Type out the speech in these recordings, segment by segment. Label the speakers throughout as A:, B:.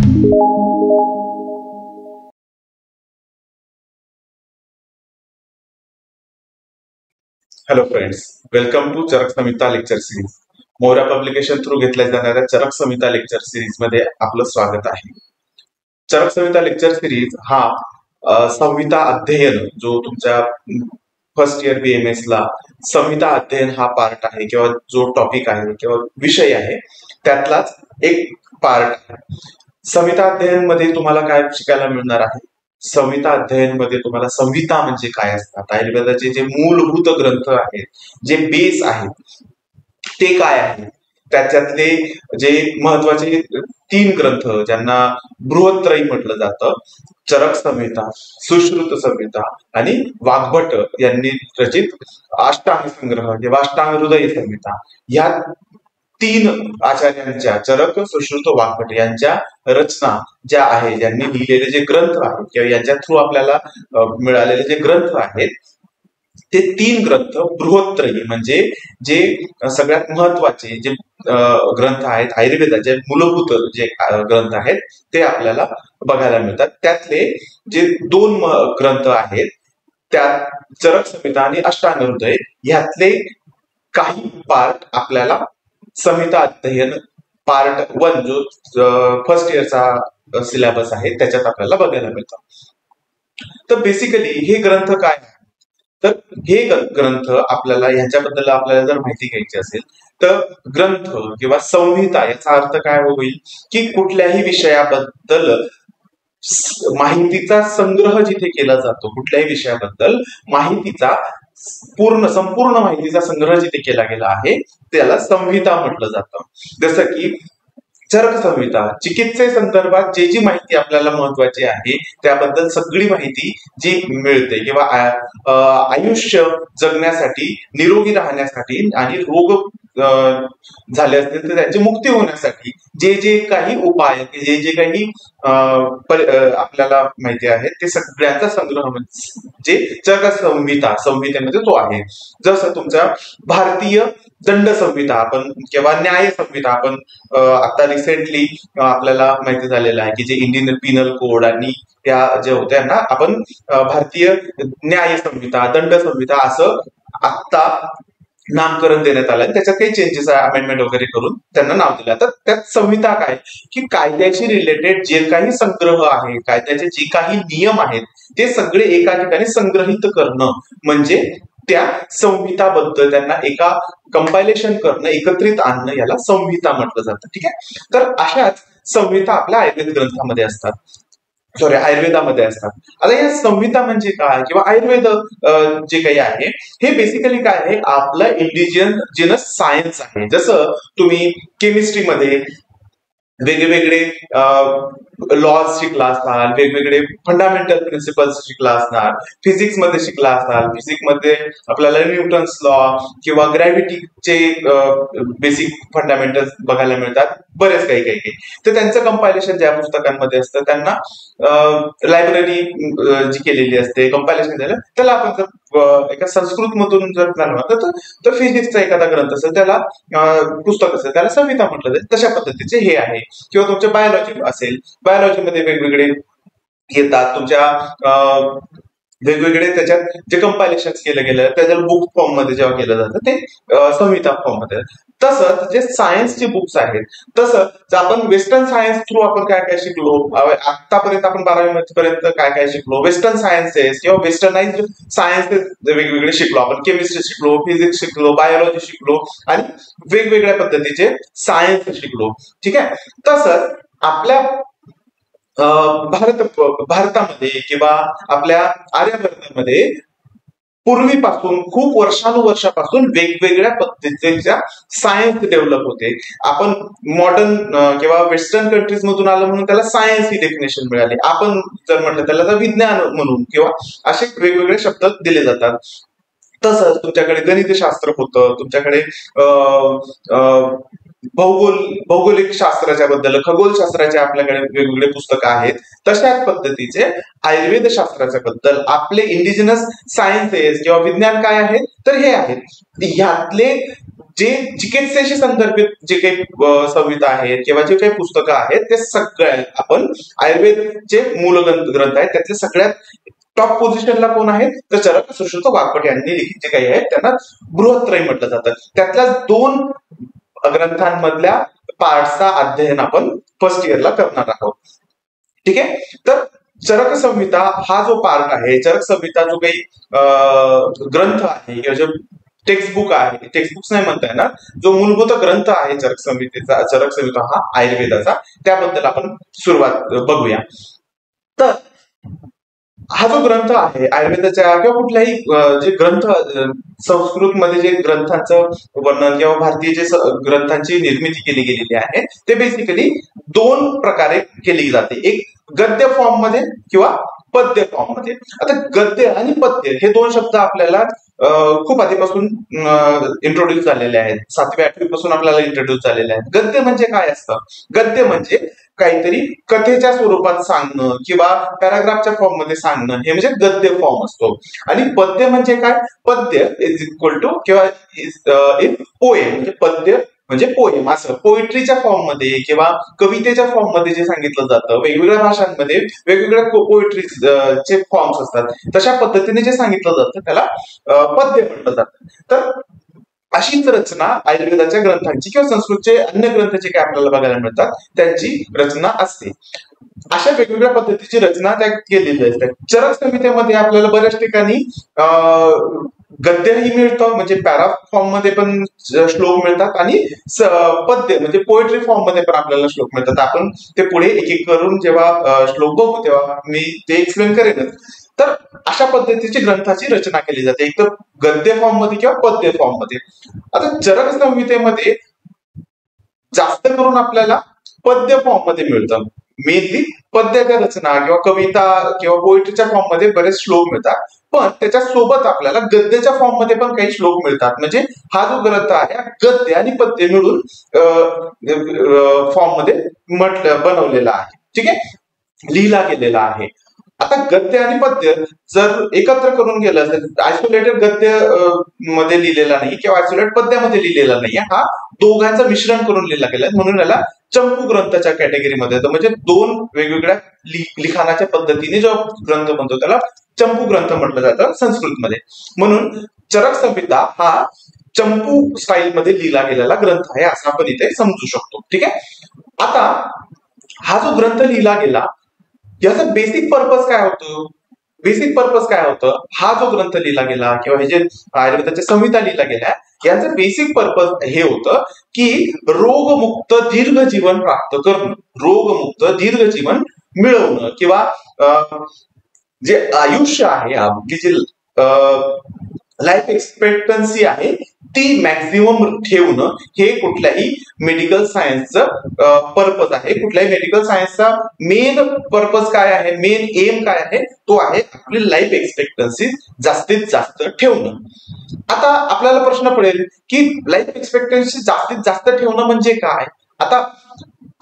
A: Hello friends, welcome to चरक संहिता lecture series. मोरा publication through घेतल्या जाणाऱ्या चरक संहिता लेक्चर सिरीज मध्ये आपलं स्वागत आहे. चरक संहिता लेक्चर सिरीज हा संहिता अध्ययन जो तुमच्या फर्स्ट इयर BMS ला संहिता अध्ययन हा पार्ट आहे किंवा जो टॉपिक आहे किंवा विषय आहे त्यातलाच एक पार्ट आहे. संहिता अध्ययन मध्ये तुम्हाला काय शिकायला मिळणार आहे? संहिता अध्ययन मध्ये तुम्हाला संहिता म्हणजे काय असतात, आयुर्वेदाचे जे मूलभूत ग्रंथ आहेत, जे बेस आहेत ते काय आहेत, त्याच्यातले जे महत्वाचे 3 ग्रंथ ज्यांना बृहत्त्रयी म्हटलं जातं, चरक संहिता, सुश्रुत संहिता आणि वाग्भट यांनी रचित अष्टांग संग्रह किंवा अष्टांग हृदय संहिता, या 3 आचार्यांच्या चरक, सुश्रुत, वाग्भट यांच्या रचना ज्या आहेत, ज्यांनी लिहिलेले जे ग्रंथ आहेत किंवा यांच्या थ्रू आपल्याला मिळालेले जे ग्रंथ आहेत ते 3 ग्रंथ बृहत्त्रयी म्हणजे जे सगळ्यात महत्वाचे जे ग्रंथ आहेत, आयुर्वेदाचे मूलभूत जे ग्रंथ आहेत ते आपल्याला बघायला मिळतात. त्यातले जे 2 ग्रंथ आहेत त्यात चरक संहिता आणि अष्टांग हृदय ह्यातले काही पार्ट आपल्याला संहिता अध्ययन पार्ट 1 जो फर्स्ट इयरचा सिलेबस आहे त्याच्यात आपल्याला बघायला मिळतं. तर बेसिकली हे ग्रंथ काय, तर हे ग्रंथ आपल्याला ह्याच्याबद्दल आपल्याला जर माहिती घ्यायची असेल तर ग्रंथ किंवा संहिता याचा अर्थ काय होईल की कुठल्याही विषयाबद्दल माहितीचा संग्रह जिथे केला जातो, कुठल्याही विषयाबद्दल माहितीचा संपूर्ण माहितीचा संग्रह जिथे केला गेला आहे त्याला संहिता म्हटलं जातं. जसं की चरक संहिता चिकित्से संदर्भात जे जी माहिती आपल्याला महत्वाची आहे त्याबद्दल सगळी माहिती जी मिळते किंवा आयुष्य जगण्यासाठी, निरोगी राहण्यासाठी आणि रोग झाले असतील तर त्यांची मुक्ती होण्यासाठी जे जे काही उपाय, जे जे काही आपल्याला माहिती आहे ते सगळ्यांचा संग्रह म्हणजे चरक संहितेमध्ये तो आहे. जसं तुमच्या भारतीय दंड संहिता आपण किंवा न्याय संहिता आपण आता रिसेंटली आपल्याला माहिती झालेलं आहे की जे इंडियन पिनल कोड आणि त्या जे होत्या ना, आपण भारतीय न्याय संहिता, दंड संहिता असं आता नामकरण देण्यात आलं. त्याच्यात काही चेंजेस, अमेंडमेंट वगैरे करून त्यांना नाव दिलं. तर त्यात संहिता काय की कायद्याशी रिलेटेड जे काही संग्रह आहे, कायद्याचे जे काही नियम आहेत ते सगळे एका ठिकाणी संग्रहित करणं म्हणजे त्या संहिताबद्दल त्यांना एका कंपायलेशन करणं, एकत्रित आणणं, याला संहिता म्हटलं जातं. ठीक आहे. तर अशाच संहिता आपल्या आयुर्वेद ग्रंथामध्ये असतात, आयुर्वेदामध्ये असतात. आता या संहिता म्हणजे काय किंवा आयुर्वेद जे काही आहे हे बेसिकली काय आहे, आपलं इंडिजिनस सायन्स आहे. जसं तुम्ही केमिस्ट्रीमध्ये वेगवेगळे लॉज शिकला असाल, वेगवेगळे फंडामेंटल प्रिन्सिपल्स शिकला असणार, फिजिक्स मध्ये शिकला असाल, फिजिक्स मध्ये आपल्याला न्यूटन्स लॉ किंवा ग्रॅव्हिटीचे बेसिक फंडामेंटल्स बघायला मिळतात, बरेच काही काही. तर त्यांचं कंपायलेशन ज्या पुस्तकांमध्ये असतं त्यांना लायब्ररी जी केलेली असते कंपायलेशन झालं त्याला आपण जर एका संस्कृत मधून जर तर फिजिक्सचा एखादा ग्रंथ असेल त्याला पुस्तक असेल त्याला संहिता म्हटलं जाईल. तशा पद्धतीचे हे आहे. किंवा तुमच्या बायोलॉजी असेल, बायोलॉजीमध्ये वेगवेगळे येतात तुमच्या वेगवेगळे त्याच्यात जे कंपायलेशन केलं गेलं त्याच्या बुक फॉर्म मध्ये जेव्हा केलं जातं ते संहिता फॉर्म मध्ये. तसंच जे सायन्सचे बुक्स आहेत, तसं आपण वेस्टर्न सायन्स थ्रू आपण काय काय शिकलो, आतापर्यंत आपण 12वी पर्यंत काय काय शिकलो, वेस्टर्न सायन्सेस किंवा वेस्टर्नाइज्ड सायन्सेस वेगवेगळे शिकलो आपण. केमिस्ट्री शिकलो, फिजिक्स शिकलो, बायोलॉजी शिकलो आणि वेगवेगळ्या पद्धतीचे सायन्स शिकलो. ठीक आहे. तसंच आपल्या भारतामध्ये किंवा आपल्या आर्यभट्टामध्ये पूर्वीपासून खूप वर्षानुवर्षापासून वेगवेगळ्या पद्धतीच्या सायन्स डेव्हलप होते. आपण मॉडर्न किंवा वेस्टर्न कंट्रीज मधून आलं म्हणून त्याला सायन्स ही डेफिनेशन मिळाली. आपण जर म्हटलं त्याला तर विज्ञान म्हणून किंवा असे वेगवेगळे शब्द दिले जातात. तसंच तुमच्याकडे गणितशास्त्र होतं, तुमच्याकडे भौगोलिक शास्त्राच्या बद्दल, खगोलशास्त्राचे आपल्याकडे वेगवेगळे पुस्तकं आहेत. तशाच पद्धतीचे आयुर्वेद शास्त्राच्या बद्दल आपले इंडिजिनस सायन्सेस किंवा विज्ञान काय आहेत तर हे आहेत. ह्यातले जे चिकित्सेशी संदर्भित जे काही संहिता आहेत किंवा जे काही पुस्तकं आहेत ते सगळे आपण आयुर्वेदचे मूल ग्रंथ आहेत त्यातले सगळ्यात टॉप पोझिशनला कोण आहेत तर चरक सुश्रुत वाग्भट यांनी लिखित जे काही आहेत त्यांना बृहत्त्रयी म्हटलं जातं. त्यातल्या 2 ग्रंथांमधल्या पार्टचा अध्ययन आपण फर्स्ट इयरला करणार आहोत. ठीक आहे. तर चरक संहिता हा जो पार्ट आहे, चरक संहिता जो काही ग्रंथ आहे किंवा जो टेक्स्टबुक आहे, टेक्स्टबुक्स नाही म्हणता येणार, जो मूलभूत ग्रंथ आहे चरक संहिता हा आयुर्वेदाचा, त्याबद्दल आपण सुरुवात बघूया. तर हा जो ग्रंथ आहे आयुर्वेदाच्या किंवा कुठल्याही जे ग्रंथ संस्कृत मध्ये जे ग्रंथांचं वर्णन किंवा भारतीय जे ग्रंथांची निर्मिती केली गेलेली आहे ते बेसिकली 2 प्रकारे केली जाते. एक गद्य फॉर्म मध्ये किंवा पद्य फॉर्म मध्ये. आता गद्य आणि पद्य हे 2 शब्द आपल्याला खूप आधीपासून इंट्रोड्यूस झालेले आहेत, 7वी 8वी पासून आपल्याला इंट्रोड्यूस झालेले आहेत. गद्य म्हणजे काय असतं? गद्य म्हणजे काहीतरी कथेच्या स्वरूपात सांगणं किंवा पॅराग्राफच्या फॉर्म मध्ये सांगणं, हे म्हणजे गद्य फॉर्म असतो. आणि पद्य म्हणजे काय? पद्य इज इक्वल टू किंवा इन पोएम, म्हणजे पद्य म्हणजे पोएम, असं पोएट्रीच्या फॉर्म मध्ये किंवा कवितेच्या फॉर्म मध्ये जे सांगितलं जातं. वेगवेगळ्या भाषांमध्ये वेगवेगळ्या पोएट्रीचे फॉर्म्स असतात, तशा पद्धतीने जे सांगितलं जातं त्याला पद्य म्हटलं जातं. तर अशीच रचना आयुर्वेदाच्या ग्रंथांची किंवा संस्कृतचे अन्य ग्रंथ जे काही आपल्याला बघायला मिळतात त्यांची रचना असते. अशा वेगवेगळ्या पद्धतीची रचना त्या केलेली असते. चरक संहितेमध्ये आपल्याला बऱ्याच ठिकाणी गद्यही मिळतं, म्हणजे पॅरा फॉर्म मध्ये पण श्लोक मिळतात आणि पद्य म्हणजे पोएट्री फॉर्म मध्ये पण आपल्याला श्लोक मिळतात. आपण ते पुढे एक एक करून जेव्हा श्लोक बघू तेव्हा मी ते एक्सप्लेन करेनच. तर अशा पद्धतीची ग्रंथाची रचना केली जाते, एक तर गद्य फॉर्म मध्ये किंवा पद्य फॉर्म मध्ये. आता चरक संहितेमध्ये जास्त करून आपल्याला पद्य फॉर्म मध्ये मिळतं. मेनली पद्याच्या रचना किंवा कविता किंवा पोएट्रीच्या फॉर्म मध्ये बरेच श्लोक मिळतात, पण त्याच्या सोबत आपल्याला गद्याच्या फॉर्म मध्ये पण काही श्लोक मिळतात. म्हणजे हा जो ग्रंथ आहे गद्य आणि पद्य मिळून फॉर्म मध्ये बनवलेला आहे. ठीक आहे, लिहिला गेलेला आहे. आता गद्य आणि पद्य जर एकत्र करून गेलं असेल, आयसोलेटेड गद्य मध्ये लिहिलेला नाही किंवा आयसोलेटेड पद्यामध्ये लिहिलेला नाही, हा दोघांचं मिश्रण करून लिहिला गेलाय, म्हणून याला चंपू ग्रंथाच्या कॅटेगरीमध्ये येतो. म्हणजे 2 वेगवेगळ्या लिखाणाच्या पद्धतीने जो ग्रंथ बनतो त्याला चंपू ग्रंथ म्हटलं जातं संस्कृतमध्ये. म्हणून चरक संहिता हा चंपू स्टाईल मध्ये लिहिला गेलेला ग्रंथ आहे असं आपण इथे समजू शकतो. ठीक आहे. आता हा जो ग्रंथ लिहिला गेला याचा बेसिक पर्पज काय होतं? बेसिक पर्पज काय होतं? हा जो ग्रंथ लिहिला गेला किंवा हे जे आयुर्वेदाच्या संहिता लिहिला गेल्या यांचं बेसिक पर्पज हे होतं की रोगमुक्त दीर्घ जीवन प्राप्त करणं, रोगमुक्त दीर्घ जीवन मिळवणं किंवा जे आयुष्य आहे आपली जी लाईफ एक्सपेक्टन्सी आहे ती मॅक्झिमम ठेवणं हे कुठल्याही मेडिकल सायन्सचं पर्पज आहे. कुठल्याही मेडिकल सायन्सचा मेन पर्पज काय आहे, मेन एम काय आहे, तो आहे आपली लाईफ एक्सपेक्टन्सी जास्तीत जास्त ठेवणं. आता आपल्याला प्रश्न पडेल की लाईफ एक्सपेक्टन्सी जास्तीत जास्त ठेवणं म्हणजे काय? आता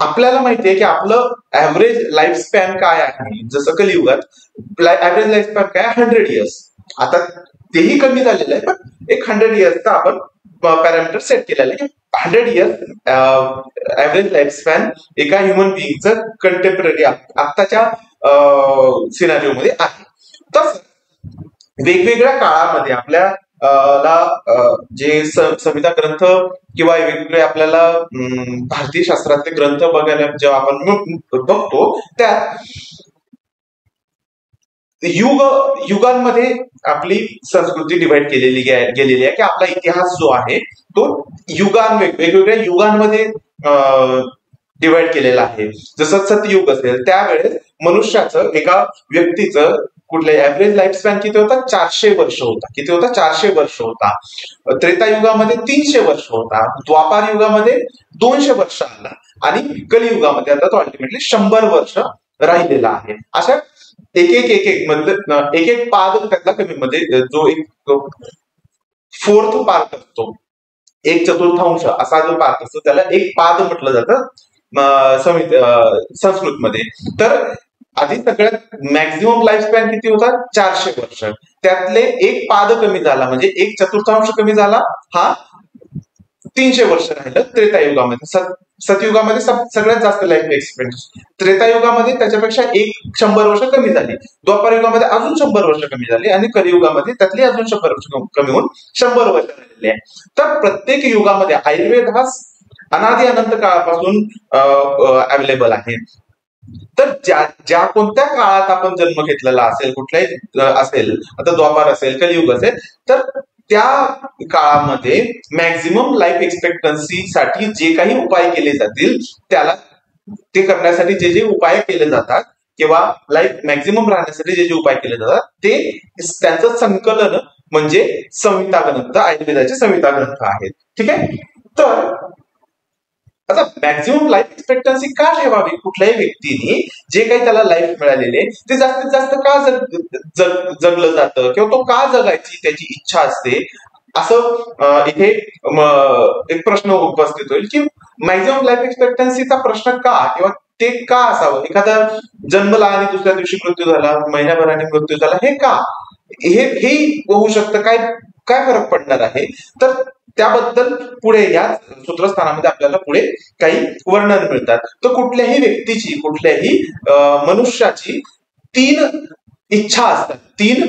A: आपल्याला माहितीये की आपलं ऍव्हरेज लाईफ स्पॅन काय आहे, जसं कलियुगात ऍव्हरेज लाईफ स्पॅन काय 100 इयर्स. आता तेही कमी झालेलं आहे, पण एक 100 इयर्सचा आपण पॅरामीटर सेट केलेला आहे. 100 इयर्स ऍव्हरेज लाईफ स्पॅन एका ह्युमन बिईंगचं कंटेम्पररी आत्ताच्या सिनारिओ मध्ये आहे. तसं वेगवेगळ्या काळामध्ये आपल्याला जे संहिता ग्रंथ किंवा वेगवेगळे आपल्याला भारतीय शास्त्रातले ग्रंथ बघायला जेव्हा आपण बघतो त्यात युगांमध्ये आपली संस्कृती डिवाइड केलेली गेलेली आहे की आपला इतिहास जो आहे तो वेगवेगळ्या युगांमध्ये डिवाइड केलेला आहे. जसं सतयुग असेल त्यावेळेस मनुष्याचं एका व्यक्तीचं कुठल्या ऍव्हरेज लाईफ स्पॅन किती होता? 400 वर्ष होता. किती होता? 400 वर्ष होता. त्रेतायुगामध्ये 300 वर्ष होता. द्वापार युगामध्ये 200 वर्ष आला आणि कलियुगामध्ये आता तो अल्टिमेटली 100 वर्ष राहिलेला आहे. अशा एक मतलब एक पाद त्यातला कमी मध्ये जो एक फोर्थ पार्ट असतो, 1/4 असा जो पार्ट असतो त्याला एक पाद म्हटलं जातं संस्कृतमध्ये. तर आधी सगळ्यात मॅक्झिमम लाईफ स्पॅन किती होता? 400 वर्ष. त्यातले एक पाद कमी झाला म्हणजे 1/4 कमी झाला, हा 300 वर्ष राहिलं त्रेतायुगामध्ये. सतयुगामध्ये सगळ्यात जास्त लाईफ एक्सपेक्टन्सी, त्रेतायुगामध्ये त्याच्यापेक्षा 100 वर्ष कमी झाली, द्वापार युगामध्ये अजून 100 वर्ष कमी झाली आणि कलियुगामध्ये त्यातली अजून 100 वर्ष कमी होऊन 100 वर्ष राहिलेली आहे. तर प्रत्येक युगामध्ये आयुर्वेद हा अनादि अनंत काळापासून अवेलेबल आहे. तर ज्या कोणत्या काळात आपण जन्म घेतलेला असेल, कुठल्याही असेल, आता द्वापार असेल, कलियुग असेल, तर त्या काळामध्ये मॅक्झिमम लाईफ एक्सपेक्टन्सी साठी जे काही उपाय केले जातील, त्याला ते करण्यासाठी जे जे उपाय केले जातात किंवा लाईफ मॅक्झिमम राहण्यासाठी जे जे उपाय केले जातात, ते त्यांचं संकलन म्हणजे संहिता ग्रंथ, आयुर्वेदाचे संहिता ग्रंथ आहेत. ठीक आहे. तर आता मॅक्झिमम लाईफ एक्सपेक्टन्सी का ठेवावी कुठल्याही व्यक्तीने, जे काही त्याला लाईफ मिळालेले ते जास्तीत जास्त का जगलं जातं किंवा तो का जगायची त्याची इच्छा असते, असं इथे एक प्रश्न उपस्थित होईल की मॅक्झिमम लाईफ एक्सपेक्टन्सीचा प्रश्न का किंवा ते का असावं. एखादा जन्मला आणि दुसऱ्या दिवशी मृत्यू झाला, महिन्याभराने मृत्यू झाला, हे का, हे होऊ शकतं, काय काय फरक पडणार आहे. तर त्याबद्दल पुढे या सूत्रस्थानामध्ये आपल्याला पुढे काही वर्णन मिळतात. तर कुठल्याही व्यक्तीची, कुठल्याही मनुष्याची 3 इच्छा असतात, 3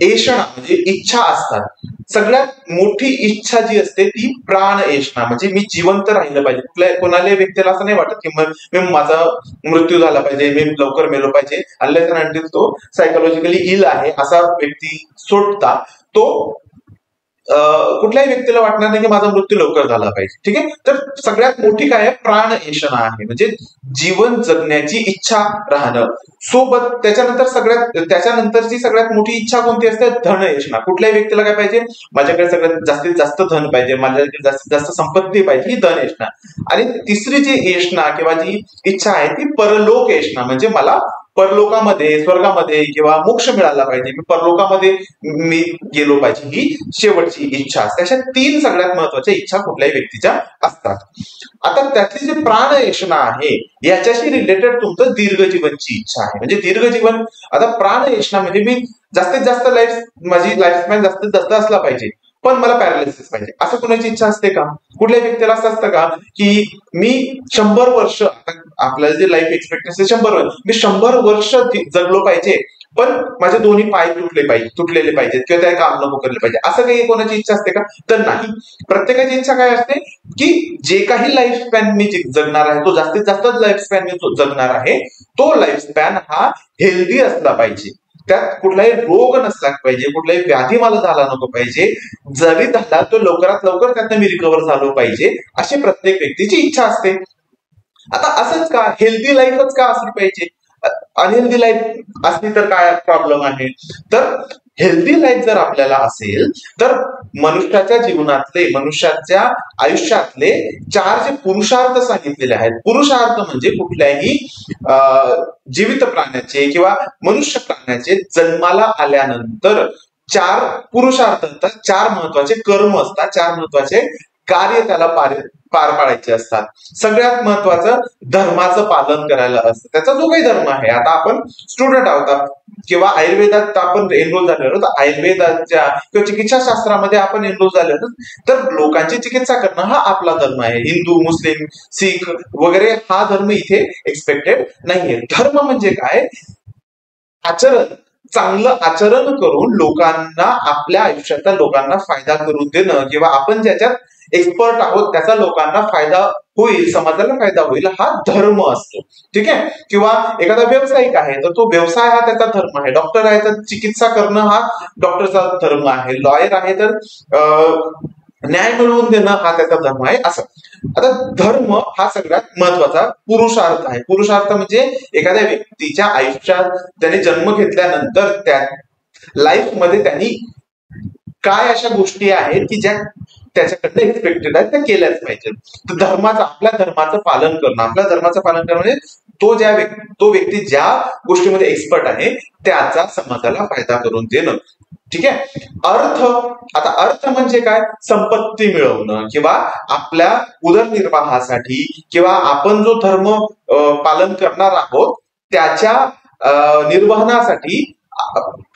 A: एषणा म्हणजे इच्छा असतात. सगळ्यात मोठी इच्छा जी असते ती प्राण एषणा, म्हणजे मी जिवंत राहिलं पाहिजे. कुठल्या कोणाला व्यक्तीला असं नाही वाटत की मी माझा मृत्यू झाला पाहिजे, मी लवकर मेलो पाहिजे, अनलेस तो सायकोलॉजिकली इल आहे असा व्यक्ती सोडता तो कुठल्याही व्यक्तीला वाटणार नाही की माझा मृत्यू लवकर झाला पाहिजे. ठीक आहे. तर सगळ्यात मोठी काय आहे, प्राण एषणा आहे, म्हणजे जीवन जगण्याची इच्छा राहणं. सोबत त्याच्यानंतरची सगळ्यात मोठी इच्छा कोणती असते, धन एषणा. कुठल्याही व्यक्तीला काय पाहिजे, माझ्याकडे सगळ्यात जास्तीत जास्त धन पाहिजे, माझ्याकडे जास्तीत जास्त संपत्ती पाहिजे, ही धन एषणा. आणि तिसरी जी एषणा किंवा जी इच्छा आहे ती परलोक एषणा, म्हणजे मला परलोकामध्ये, स्वर्गामध्ये किंवा मोक्ष मिळाला पाहिजे, मी परलोकामध्ये मी गेलो पाहिजे, ही शेवटची इच्छा असते. अशा 3 सगळ्यात महत्वाच्या इच्छा कुठल्याही व्यक्तीच्या असतात. आता त्यातली जी प्राण एषणा आहे याच्याशी रिलेटेड तुमचं दीर्घजीवनची इच्छा आहे. म्हणजे दीर्घजीवन, आता प्राण एषणा म्हणजे मी जास्तीत जास्त माझी लाईफ स्पॅन जास्तीत जास्त असला पाहिजे, पण मला पॅरालिसिस पाहिजे, असं कोणाची इच्छा असते का. कुठल्या व्यक्तीला असं असतं का की मी 100 वर्ष, आपल्याला जे लाईफ एक्सपेक्टन्सी 100 वर्ष, मी 100 वर्ष जगलो पाहिजे, पण माझे दोन्ही पाय तुटलेले पाहिजेत किंवा त्या काम नको केले पाहिजे, असं काही कोणाची इच्छा असते का. तर नाही. प्रत्येकाची इच्छा काय असते की जे काही लाईफ स्पॅन मी जगणार आहे, तो जास्तीत जास्त लाईफ स्पॅन मी जगणार आहे, तो लाईफ स्पॅन हा हेल्दी असला पाहिजे, त्यात कुठलाही रोग नसला पाहिजे, कुठलाही व्याधी मला झाला नको पाहिजे, जरी झाला तो लवकरात लवकर त्यातनं मी रिकव्हर झालो पाहिजे, अशी प्रत्येक व्यक्तीची इच्छा असते. आता असंच का, हेल्दी लाईफच का असली पाहिजे, अनहेल्दी लाईफ असली तर काय प्रॉब्लेम आहे. तर हेल्दी लाईफ जर आपल्याला असेल तर मनुष्याच्या जीवनातले, मनुष्याच्या आयुष्यातले 4 जे पुरुषार्थ सांगितलेले आहेत. पुरुषार्थ म्हणजे कुठल्याही जीवित प्राण्याचे किंवा मनुष्य प्राण्याचे जन्माला आल्यानंतर 4 पुरुषार्थ असतात, 4 महत्वाचे कर्म असतात, 4 महत्वाचे कार्य त्याला पार पाडायचे असतात. सगळ्यात महत्वाचं धर्माचं पालन करायला असतं. त्याचा जो काही धर्म आहे, आता आपण स्टुडंट आहोत किंवा आयुर्वेदात आपण एनरोल झालेलो आहोत, आयुर्वेदाच्या किंवा चिकित्सा शास्त्रामध्ये आपण एनरोल झाले आहोत, तर लोकांची चिकित्सा करणं हा आपला धर्म आहे. हिंदू, मुस्लिम, सिख वगैरे हा धर्म इथे एक्सपेक्टेड नाहीये. धर्म म्हणजे काय, आचरण, चांगलं आचरण करून लोकांना, आपल्या आयुष्यातल्या लोकांना फायदा करून देणं किंवा आपण ज्याच्यात एक्सपर्ट आहोत त्याचा लोकांना फायदा होईल, समाजाला फायदा होईल, हा धर्म असतो. ठीक आहे. किंवा एखादा व्यावसायिक आहे तर तो व्यवसाय हा त्याचा धर्म आहे. डॉक्टर आहे तर चिकित्सा करणं हा डॉक्टरचा धर्म आहे. लॉयर आहे तर न्याय मिळवून देणं हा त्याचा धर्म आहे. असं आता धर्म हा सगळ्यात महत्वाचा पुरुषार्थ आहे. पुरुषार्थ म्हणजे एखाद्या व्यक्तीच्या आयुष्यात त्याने जन्म घेतल्यानंतर त्या लाईफ मध्ये त्यांनी काय अशा गोष्टी आहेत की ज्या त्याच्याकडनं एक्सपेक्टेड आहे त्या केल्याच पाहिजे. तर धर्माचं, आपल्या धर्माचं पालन करणं, आपल्या धर्माचं पालन करणं म्हणजे तो व्यक्ती ज्या गोष्टीमध्ये एक्सपर्ट आहे त्याचा समाजाला फायदा करून देणं. ठीक आहे. अर्थ, आता अर्थ म्हणजे काय, संपत्ती मिळवणं किंवा आपल्या उदरनिर्वाहासाठी किंवा आपण जो धर्म पालन करणार आहोत त्याच्या निर्वहनासाठी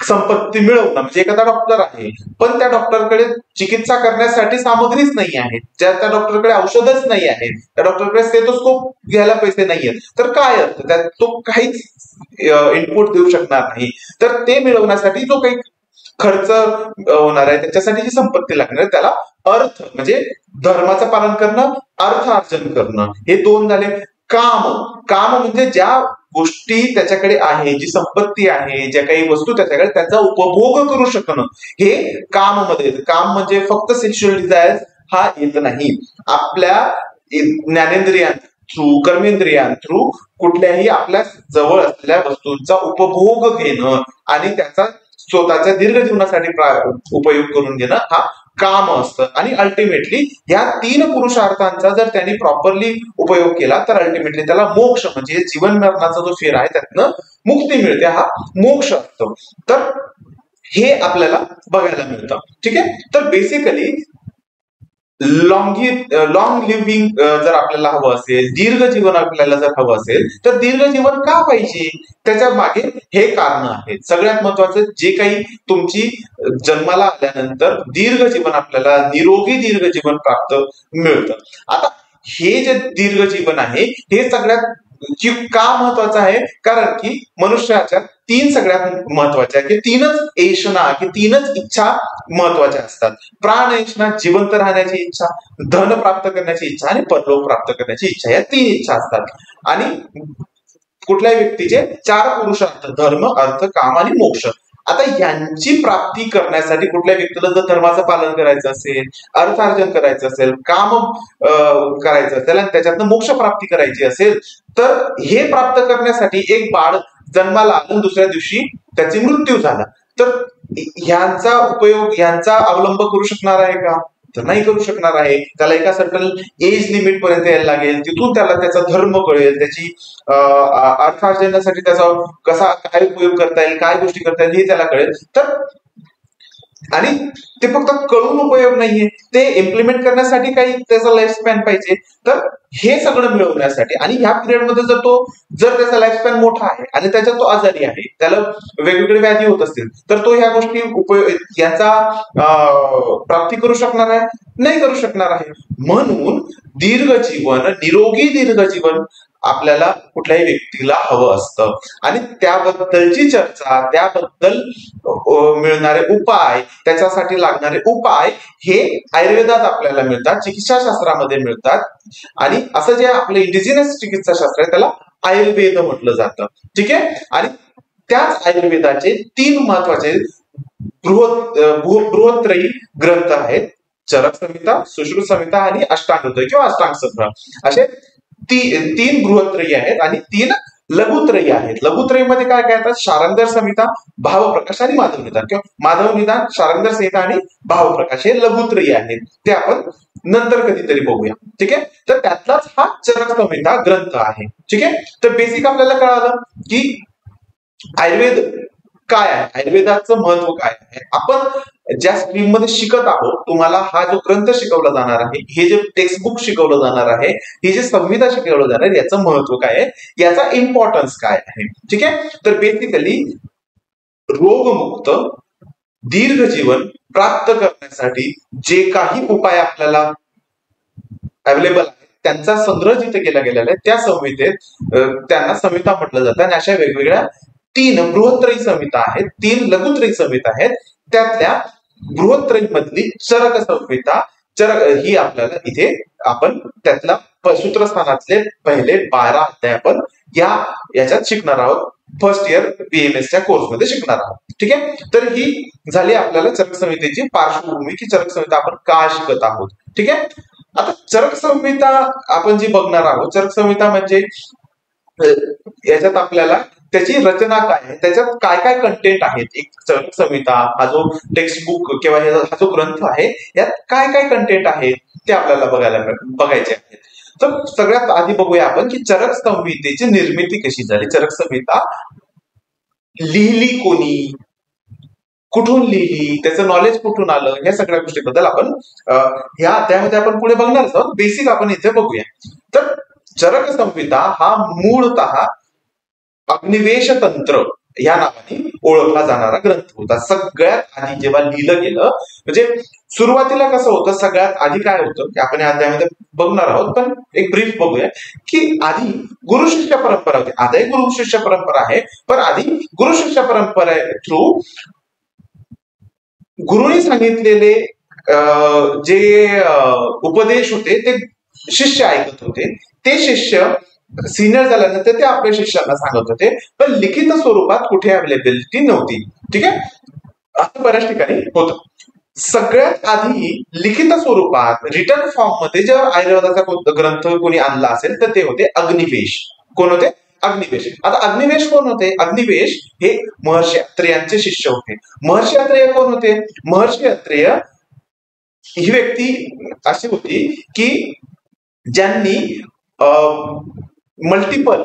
A: संपत्ती मिळवणं, म्हणजे एखादा डॉक्टर आहे पण त्या डॉक्टरकडे चिकित्सा करण्यासाठी सामग्रीच नाही आहे, त्या डॉक्टरकडे औषधच नाही आहे, त्या डॉक्टरकडे स्टेथोस्कोप घ्यायला पैसे नाहीयेत, तर काय अर्थ त्यात, तो काहीच इनपुट देऊ शकणार नाही. तर ते मिळवण्यासाठी जो काही खर्च होणार आहे त्याच्यासाठी जी संपत्ती लागणार आहे त्याला अर्थ, म्हणजे धर्माचं पालन करणं, अर्थ अर्जन करणं, हे दोन झाले. काम, काम म्हणजे ज्या गोष्टी त्याच्याकडे आहे, जी संपत्ती आहे, ज्या काही वस्तू त्याच्याकडे, त्याचा उपभोग करू शकणं, हे काम मध्ये. काम म्हणजे फक्त सेक्शुअल डिझायर हा येत नाही. आपल्या ज्ञानेंद्रियां थ्रू, कर्मेंद्रियां थ्रू कुठल्याही आपल्या जवळ असलेल्या वस्तूंचा उपभोग घेणं आणि त्याचा स्वतःच्या दीर्घ जीवनासाठी उपयोग करून घेणं हा काम असतं. आणि अल्टिमेटली ह्या तीन पुरुषार्थांचा जर त्यांनी प्रॉपरली उपयोग केला तर अल्टिमेटली त्याला मोक्ष, म्हणजे जीवन मरणाचा जो फेर आहे त्यातनं मुक्ती मिळते, हा मोक्ष असतो. तर हे आपल्याला बघायला मिळतं. ठीक आहे. तर बेसिकली लॉंग लिव्हिंग जर आपल्याला हवं असेल, दीर्घ जीवन आपल्याला जर हवं असेल, तर दीर्घ जीवन का पाहिजे, त्याच्या मागे हे कारण आहेत. सगळ्यात महत्वाचं, जे काही तुमची जन्माला आल्यानंतर दीर्घ जीवन, आपल्याला निरोगी दीर्घ जीवन प्राप्त मिळतं. आता हे जे दीर्घ जीवन आहे हे सगळ्यात का महत्वाचं आहे, कारण की मनुष्याच्या तीन सगळ्यात महत्वाच्या की तीनच ऐशना की तीनच इच्छा महत्वाच्या असतात. प्राण ऐशना, जिवंत राहण्याची इच्छा, धन प्राप्त करण्याची इच्छा आणि परलोक प्राप्त करण्याची इच्छा, या तीन इच्छा असतात. आणि कुठल्याही व्यक्तीचे चार पुरुषार्थ, धर्म, अर्थ, काम आणि मोक्ष. आता यांची प्राप्ती करण्यासाठी कुठल्या व्यक्तीला जर धर्माचं पालन करायचं असेल, अर्थार्जन करायचं असेल, काम करायचं असेल आणि त्याच्यातनं मोक्ष प्राप्ती करायची असेल, तर हे प्राप्त करण्यासाठी एक बाळ जन्माला आलं, दुसऱ्या दिवशी त्याची मृत्यू झाला, तर ह्यांचा उपयोग, ह्यांचा अवलंब करू शकणार आहे का, तर नाही करू शकणार आहे. त्याला एका सर्टन एज लिमिट पर्यंत यायला लागेल, तिथून त्याला त्याचा धर्म कळेल, त्याची अर्थार्जनासाठी त्याचा कसा काय उपयोग करता येईल, काय गोष्टी करता येईल हे त्याला कळेल. तर आणि ते फक्त कळून उपयोग नाहीये, ते इम्प्लिमेंट करण्यासाठी काही त्याचा लाईफ स्पॅन पाहिजे. तर हे सगळं मिळवण्यासाठी आणि ह्या पिरियड मध्ये जर त्याचा लाईफ स्पॅन मोठा आहे आणि त्याच्यात तो आजारी आहे, त्याला वेगवेगळे व्याधी होत असतील, तर तो ह्या गोष्टी याचा प्राप्ती करू शकणार आहे, नाही करू शकणार आहे. म्हणून दीर्घ जीवन, निरोगी दीर्घ जीवन आपल्याला कुठल्याही व्यक्तीला हवं असतं आणि त्याबद्दलची चर्चा, त्याबद्दल मिळणारे उपाय, त्याच्यासाठी लागणारे उपाय हे आयुर्वेदात आपल्याला मिळतात, चिकित्सा शास्त्रामध्ये मिळतात. आणि असं जे आपलं इंडिजिनस चिकित्सा शास्त्र आहे त्याला आयुर्वेद म्हटलं जातं. ठीक आहे. आणि त्याच आयुर्वेदाचे तीन महत्वाचे बृहत्रयी ग्रंथ आहेत, चरक संहिता, सुश्रुत संहिता आणि अष्टांगहृदय किंवा अष्टांग संग्रह, असे तीन बृहत्रयी आहेत आणि तीन लघुत्रयी आहेत. लघुत्रयी मध्ये काय काय येतात, शारंगर संहिता, भावप्रकाश आणि माधव निदान, किंवा माधव निदान, शारंगर संहिता आणि भावप्रकाश, हे लघुत्रयी आहेत. ते आपण नंतर कधीतरी बघूया. ठीक आहे. तर त्यातलाच हा चरक संहिता ग्रंथ आहे. ठीक आहे. तर बेसिक आपल्याला कळालं की आयुर्वेद काय आहे, आयुर्वेदाचं महत्व काय आहे. आपण ज्या स्ट्रीम मध्ये शिकत आहोत, तुम्हाला हा जो ग्रंथ शिकवला जाणार आहे, हे जे टेक्स्टबुक शिकवलं जाणार आहे, हे जे संहिता शिकवलं जाणार आहे, याचं महत्व काय आहे, याचा इम्पॉर्टन्स काय आहे. ठीक आहे. तर बेसिकली रोगमुक्त दीर्घ जीवन प्राप्त करण्यासाठी जे काही उपाय आपल्याला अवेलेबल आहेत त्यांचा संग्रह जिथे केला गेलेला आहे, त्या संहितेत त्यांना संहिता म्हटलं जातं. आणि अशा वेगवेगळ्या तीन बृहत्रयी संहिता आहेत, तीन लघुत्रयी संहिता आहेत. त्यातल्या बृहत्रयी मधली चरक संहिता, ही आपल्याला इथे आपण त्यातला सूत्रस्थानातले पहिले 12 अध्याय आपण याच्यात शिकणार आहोत, फर्स्ट इयर बीएमएस च्या कोर्समध्ये शिकणार आहोत. ठीक आहे. तर ही झाली आपल्याला चरक संहितेची पार्श्वभूमी, की चरक संहिता आपण का शिकत आहोत. ठीक आहे. आता चरक संहिता आपण जी बघणार आहोत, चरक संहिता म्हणजे याच्यात आपल्याला त्याची रचना काय आहे, त्याच्यात काय काय कंटेंट आहेत. एक चरक संहिता हा जो टेक्स्टबुक किंवा हा जो ग्रंथ आहे, यात काय काय कंटेंट आहेत ते आपल्याला बघायचे आहेत. तर सगळ्यात आधी बघूया आपण की चरक संहितेची निर्मिती कशी झाली, चरक संहिता लिहिली कोणी, कुठून लिहिली, त्याचं नॉलेज कुठून आलं, या सगळ्या गोष्टीबद्दल आपण ह्या अध्यायामध्ये आपण पुढे बघणार आहोत. बेसिक आपण इथे बघूया. तर चरक संहिता हा मूळतः अग्निवेश तंत्र या नावाने ओळखला जाणारा ग्रंथ होता. सगळ्यात आधी जेव्हा लिहिलं गेलं, म्हणजे सुरुवातीला कसं होतं, सगळ्यात आधी काय होतं की आपण या अध्यायामध्ये बघणार आहोत, पण एक ब्रीफ बघूया की आधी गुरु शिष्य परंपरा होती. आताही गुरु शिष्य परंपरा आहे, पण आधी गुरु शिष्य परंपरा थ्रू गुरुनी सांगितलेले जे उपदेश होते ते शिष्य ऐकत होते. ते शिष्य सिनियर झाल्यानंतर ते आपल्या शिष्यांना सांगत होते, पण लिखित स्वरूपात कुठे अवेलेबिलिटी नव्हती. ठीक आहे, असं बऱ्याच ठिकाणी होतं. सगळ्यात आधी लिखित स्वरूपात रिटर्न फॉर्म मध्ये जर आयुर्वेदाचा ग्रंथ कोणी आणला असेल तर ते होते अग्निवेश. कोण होते? अग्निवेश. आता अग्निवेश कोण होते? अग्निवेश हे महर्षी अत्रेयांचे शिष्य होते. महर्षी अत्रेय कोण होते? महर्षी अत्रेय ही व्यक्ती अशी होती की ज्यांनी मल्टिपल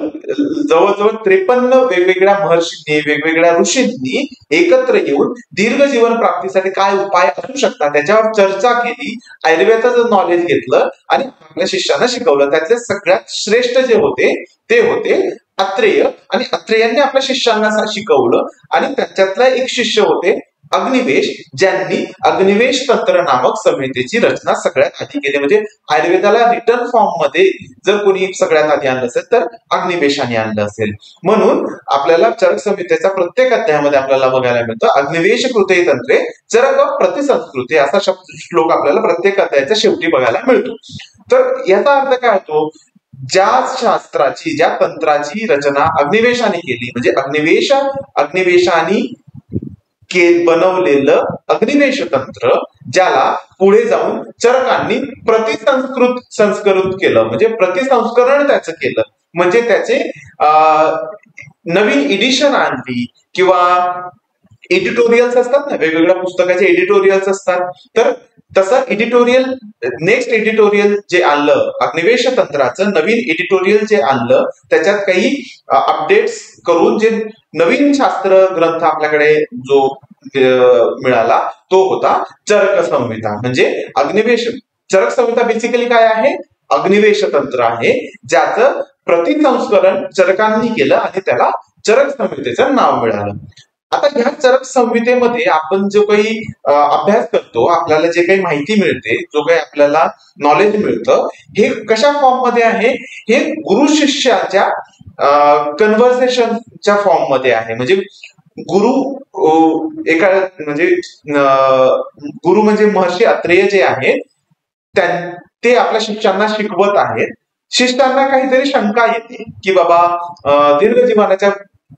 A: जवळजवळ 53 वेगवेगळ्या महर्षींनी, वेगवेगळ्या ऋषींनी एकत्र येऊन दीर्घ जीवन प्राप्तीसाठी काय उपाय असू शकतात त्याच्यावर चर्चा केली, आयुर्वेदाचं नॉलेज घेतलं आणि आपल्या शिष्यांना शिकवलं. त्यातले सगळ्यात श्रेष्ठ जे होते ते होते अत्रेय, आणि अत्रेयांनी आपल्या शिष्यांना शिकवलं. आणि त्याच्यातला एक शिष्य होते अग्निवेश, ज्यांनी अग्निवेश तंत्र नामक संहितेची रचना सगळ्यात आधी केली. म्हणजे आयुर्वेदाला रिटर्न फॉर्म मध्ये जर कोणी सगळ्यात आधी आणलं असेल तर अग्निवेशाने आणलं असेल. म्हणून आपल्याला चरक संहितेच्या प्रत्येक अध्यायामध्ये आपल्याला बघायला मिळतं अग्निवेश कृते तंत्रे चरक प्रतिसंस्कृते असा श्लोक आपल्याला प्रत्येक अध्यायाच्या शेवटी बघायला मिळतो. तर याचा अर्थ काय होतो? ज्या शास्त्राची, ज्या तंत्राची रचना अग्निवेशाने केली, म्हणजे अग्निवेशाने बनवलेलं अग्निवेश तंत्र, ज्याला पुढे जाऊन चरकांनी संस्कृत केलं, म्हणजे प्रतिसंस्करण त्याचं केलं, म्हणजे त्याचे नवीन एडिशन आणली, किंवा एडिटोरियल्स असतात ना, वेगवेगळ्या पुस्तकाचे एडिटोरियल्स असतात, तर तसं एडिटोरियल, नेक्स्ट एडिटोरियल जे आणलं अग्निवेश तंत्राचं नवीन एडिटोरियल जे आणलं, त्याच्यात काही अपडेट्स करून जे नवीन शास्त्र ग्रंथ आपल्याकडे जो मिळाला तो होता चरक संहिता. म्हणजे अग्निवेश, चरक संहिता बेसिकली काय आहे? अग्निवेश तंत्र आहे, ज्याचं प्रतिसंस्करण चरकांनी केलं आणि त्याला चरक संहितेचं नाव मिळालं. आता ह्या चरक संहितेमध्ये आपण जो काही अभ्यास करतो, आपल्याला जे काही माहिती मिळते, जो काही आपल्याला नॉलेज मिळतं, हे कशा फॉर्म मध्ये आहे? हे गुरु शिष्याच्या कन्व्हर्सेशनच्या फॉर्म मध्ये आहे. म्हणजे गुरु गुरु म्हणजे महर्षी अत्रेय जे आहेत ते आपल्या शिष्यांना शिकवत आहेत. शिष्यांना काहीतरी शंका येते की बाबा दीर्घ जीवनाच्या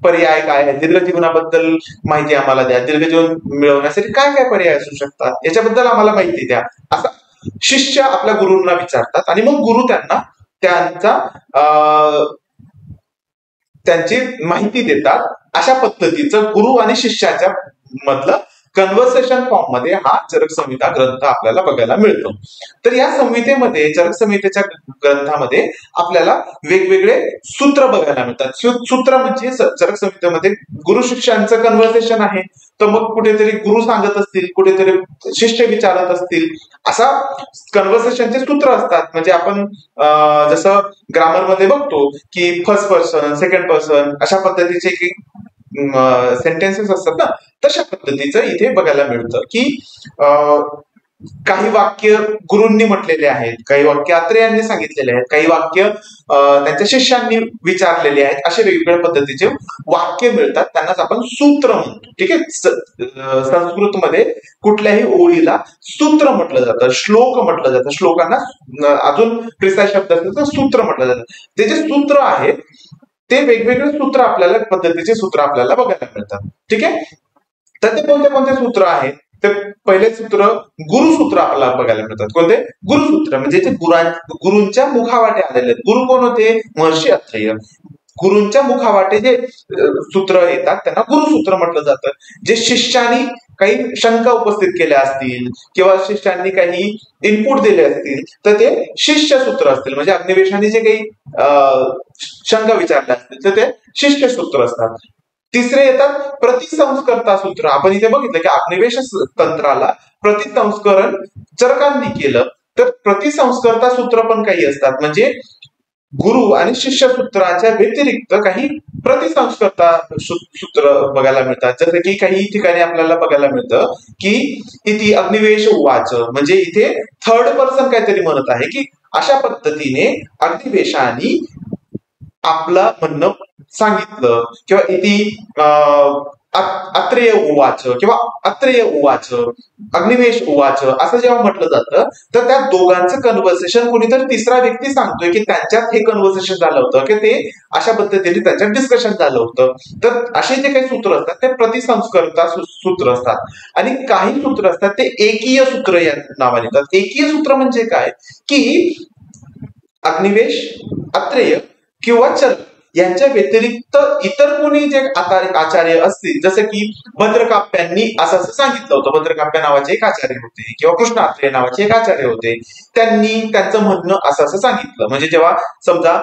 A: पर्याय काय आहे, दीर्घ जीवनाबद्दल माहिती आम्हाला द्या, दीर्घ जीवन मिळवण्यासाठी काय काय पर्याय असू शकतात याच्याबद्दल आम्हाला माहिती द्या, असा शिष्य आपल्या गुरूंना विचारतात. आणि मग गुरु त्यांना त्यांची माहिती देतात. अशा पद्धतीचं गुरु आणि शिष्याच्या मधलं कन्व्हर्सेशन फॉर्म मध्ये हा चरक संहिता ग्रंथ आपल्याला बघायला मिळतो. तर या संहितेमध्ये, चरक संहितेच्या ग्रंथामध्ये आपल्याला वेगवेगळे सूत्र बघायला मिळतात. सूत्र म्हणजे चरक संहितेमध्ये गुरु शिष्यांचं कन्व्हर्सेशन आहे, तर मग कुठेतरी गुरु सांगत असतील, कुठेतरी शिष्य विचारत असतील, असा कन्व्हर्सेशनचे सूत्र असतात. म्हणजे आपण जसं ग्रामरमध्ये बघतो की फर्स्ट पर्सन, सेकंड पर्सन अशा पद्धतीचे सेंटेन्सेस असतात ना, तशा पद्धतीचं इथे बघायला मिळतं की काही वाक्य गुरूंनी म्हटलेले आहेत, काही वाक्य अत्रेयांनी सांगितलेले आहेत, काही वाक्य त्यांच्या शिष्यांनी विचारलेले आहेत. असे वेगवेगळ्या पद्धतीचे वाक्य मिळतात, त्यांनाच आपण सूत्र म्हणतो. ठीक आहे, संस्कृतमध्ये कुठल्याही ओळीला सूत्र म्हटलं जातं, श्लोक म्हटलं जातं. श्लोकांना अजून प्रिसाइज शब्द असतात तर सूत्र म्हटलं जातं. ते जे सूत्र आहेत ते वेगवेगळे सूत्र आपल्याला, पद्धतीचे सूत्र आपल्याला बघायला मिळतात. ठीक आहे, तर ते कोणते कोणते सूत्र आहेत? तर पहिले सूत्र गुरुसूत्र आपल्याला बघायला मिळतात. कोणते? गुरुसूत्र म्हणजे जे गुरूंच्या मुखावाटे आलेले आहेत. गुरु कोण होते? महर्षी अत्रेय. गुरूंच्या मुखावाटे जे सूत्र येतात त्यांना गुरुसूत्र म्हटलं जातं. जे शिष्यानी काही शंका उपस्थित केल्या असतील किंवा शिष्यांनी काही इनपुट दिले असतील तर ते शिष्य सूत्र असतील. म्हणजे अग्निवेशाने जे काही शंका विचारल्या असतील तर ते शिष्य सूत्र असतात. तिसरे येतात प्रतिसंस्कर्ता सूत्र. आपण इथे बघितलं की अग्निवेश तंत्राला प्रतिसंस्करण चरकांनी केलं, तर प्रतिसंस्कर्ता सूत्र पण काही असतात. म्हणजे गुरु आणि शिष्य सूत्राच्या व्यतिरिक्त काही प्रतिसंस्कर्ता सूत्र बघायला मिळतात. जसं की काही ठिकाणी आपल्याला बघायला मिळतं की इथे अग्निवेश उवाच, म्हणजे इथे थर्ड पर्सन काहीतरी म्हणत आहे की अशा पद्धतीने अग्निवेशाने आपलं म्हणणं सांगितलं, किंवा इथे अत्रेय उवाच किंवा अत्रेय उवाच, अग्निवेश उवाच असं जेव्हा म्हटलं जातं तर त्या दोघांचं कन्व्हर्सेशन कोणीतरी तिसरा व्यक्ती सांगतोय की त्यांच्यात हे कन्व्हर्सेशन झालं होतं, की ते अशा पद्धतीने त्यांच्यात डिस्कशन झालं होतं. तर असे जे काही सूत्र असतात ते प्रतिसंस्कर्ता सूत्र असतात. आणि काही सूत्र असतात ते एकीय सूत्र या नावाने येतात. एकीय सूत्र म्हणजे काय की अग्निवेश, अत्रेय किंवा चरक यांच्या व्यतिरिक्त इतर कोणी जे आचार्य असतील, जसं की भद्रकाप्यांनी असं असं सांगितलं होतं. भद्रकाप्य नावाचे एक आचार्य होते किंवा कृष्ण अत्रेय नावाचे एक आचार्य होते, त्यांनी त्यांचं म्हणणं असं असं सांगितलं. म्हणजे जेव्हा समजा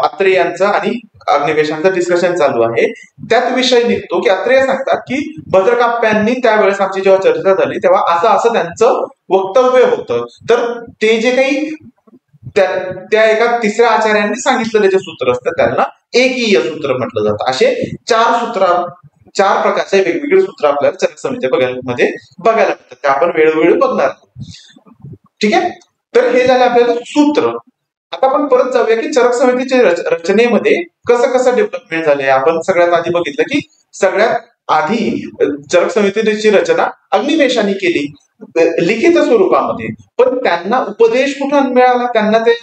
A: अत्रेयांचं आणि अग्निवेशांचं डिस्कशन चालू आहे, त्यात विषय निघतो की अत्रेय सांगतात की भद्रकाप्यांनी त्यावेळेस आमची जेव्हा चर्चा झाली तेव्हा असं असं त्यांचं वक्तव्य होतं. तर ते जे काही त्या एका तिसऱ्या आचार्यांनी सांगितलेले जे सूत्र असतं त्यांना एकीय सूत्र म्हटलं जातं. असे चार प्रकारचे वेगवेगळे सूत्र आपल्याला चरक संहिते मध्ये बघायला मिळतात, ते आपण वेळोवेळी बघणार आहोत. ठीक आहे, तर हे झालं आपल्याला सूत्र. आता आपण परत जाऊया की चरक संहितेच्या रचनेमध्ये कसं कसं डेव्हलपमेंट झाले. आपण सगळ्यात आधी बघितलं की सगळ्यात आधी चरक संहितेची रचना अग्निवेशाने केली लिखित स्वरूपामध्ये, पण त्यांना उपदेश कुठून मिळाला, त्यांना ते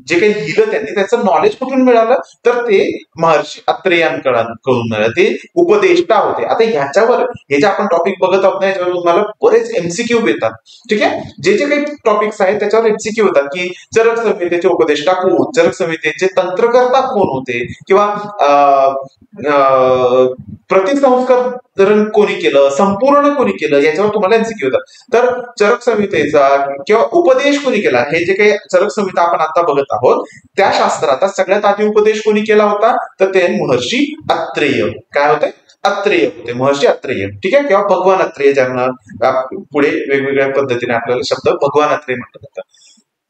A: जे काही लिहिलं त्यांनी त्याचं नॉलेज कुठून मिळालं, तर ते महर्षी अत्रेयांकडून मिळालं. ते उपदेष्टा होते. आता ह्याच्यावर हे जे आपण टॉपिक बघत आहोत ना, याच्यावर तुम्हाला बरेच एमसीक्यू येतात. ठीक आहे, जे जे काही टॉपिक्स आहेत त्याच्यावर एमसीक्यू येतात की चरक संहितेचे उपदेष्टा कोण, चरक संहितेचे तंत्रकर्ता कोण होते, किंवा प्रतिसंस्करण कोणी केलं, संपूर्ण कोणी केलं, याच्यावर तुम्हाला एमसीक्यू येतात. तर चरक संहितेचा किंवा उपदेश कोणी केला, हे जे काही चरक संहिता आपण आता बघत आहोत त्या शास्त्राचा सगळ्यात आधी उपदेश कोणी केला होता, तर ते महर्षी अत्रेय. काय होते? अत्रेय होते, महर्षी अत्रेय. ठीक आहे, किंवा भगवान अत्रेय, ज्यांना पुढे वेगवेगळ्या पद्धतीने आपल्याला शब्द भगवान अत्रेय म्हटलं जातं.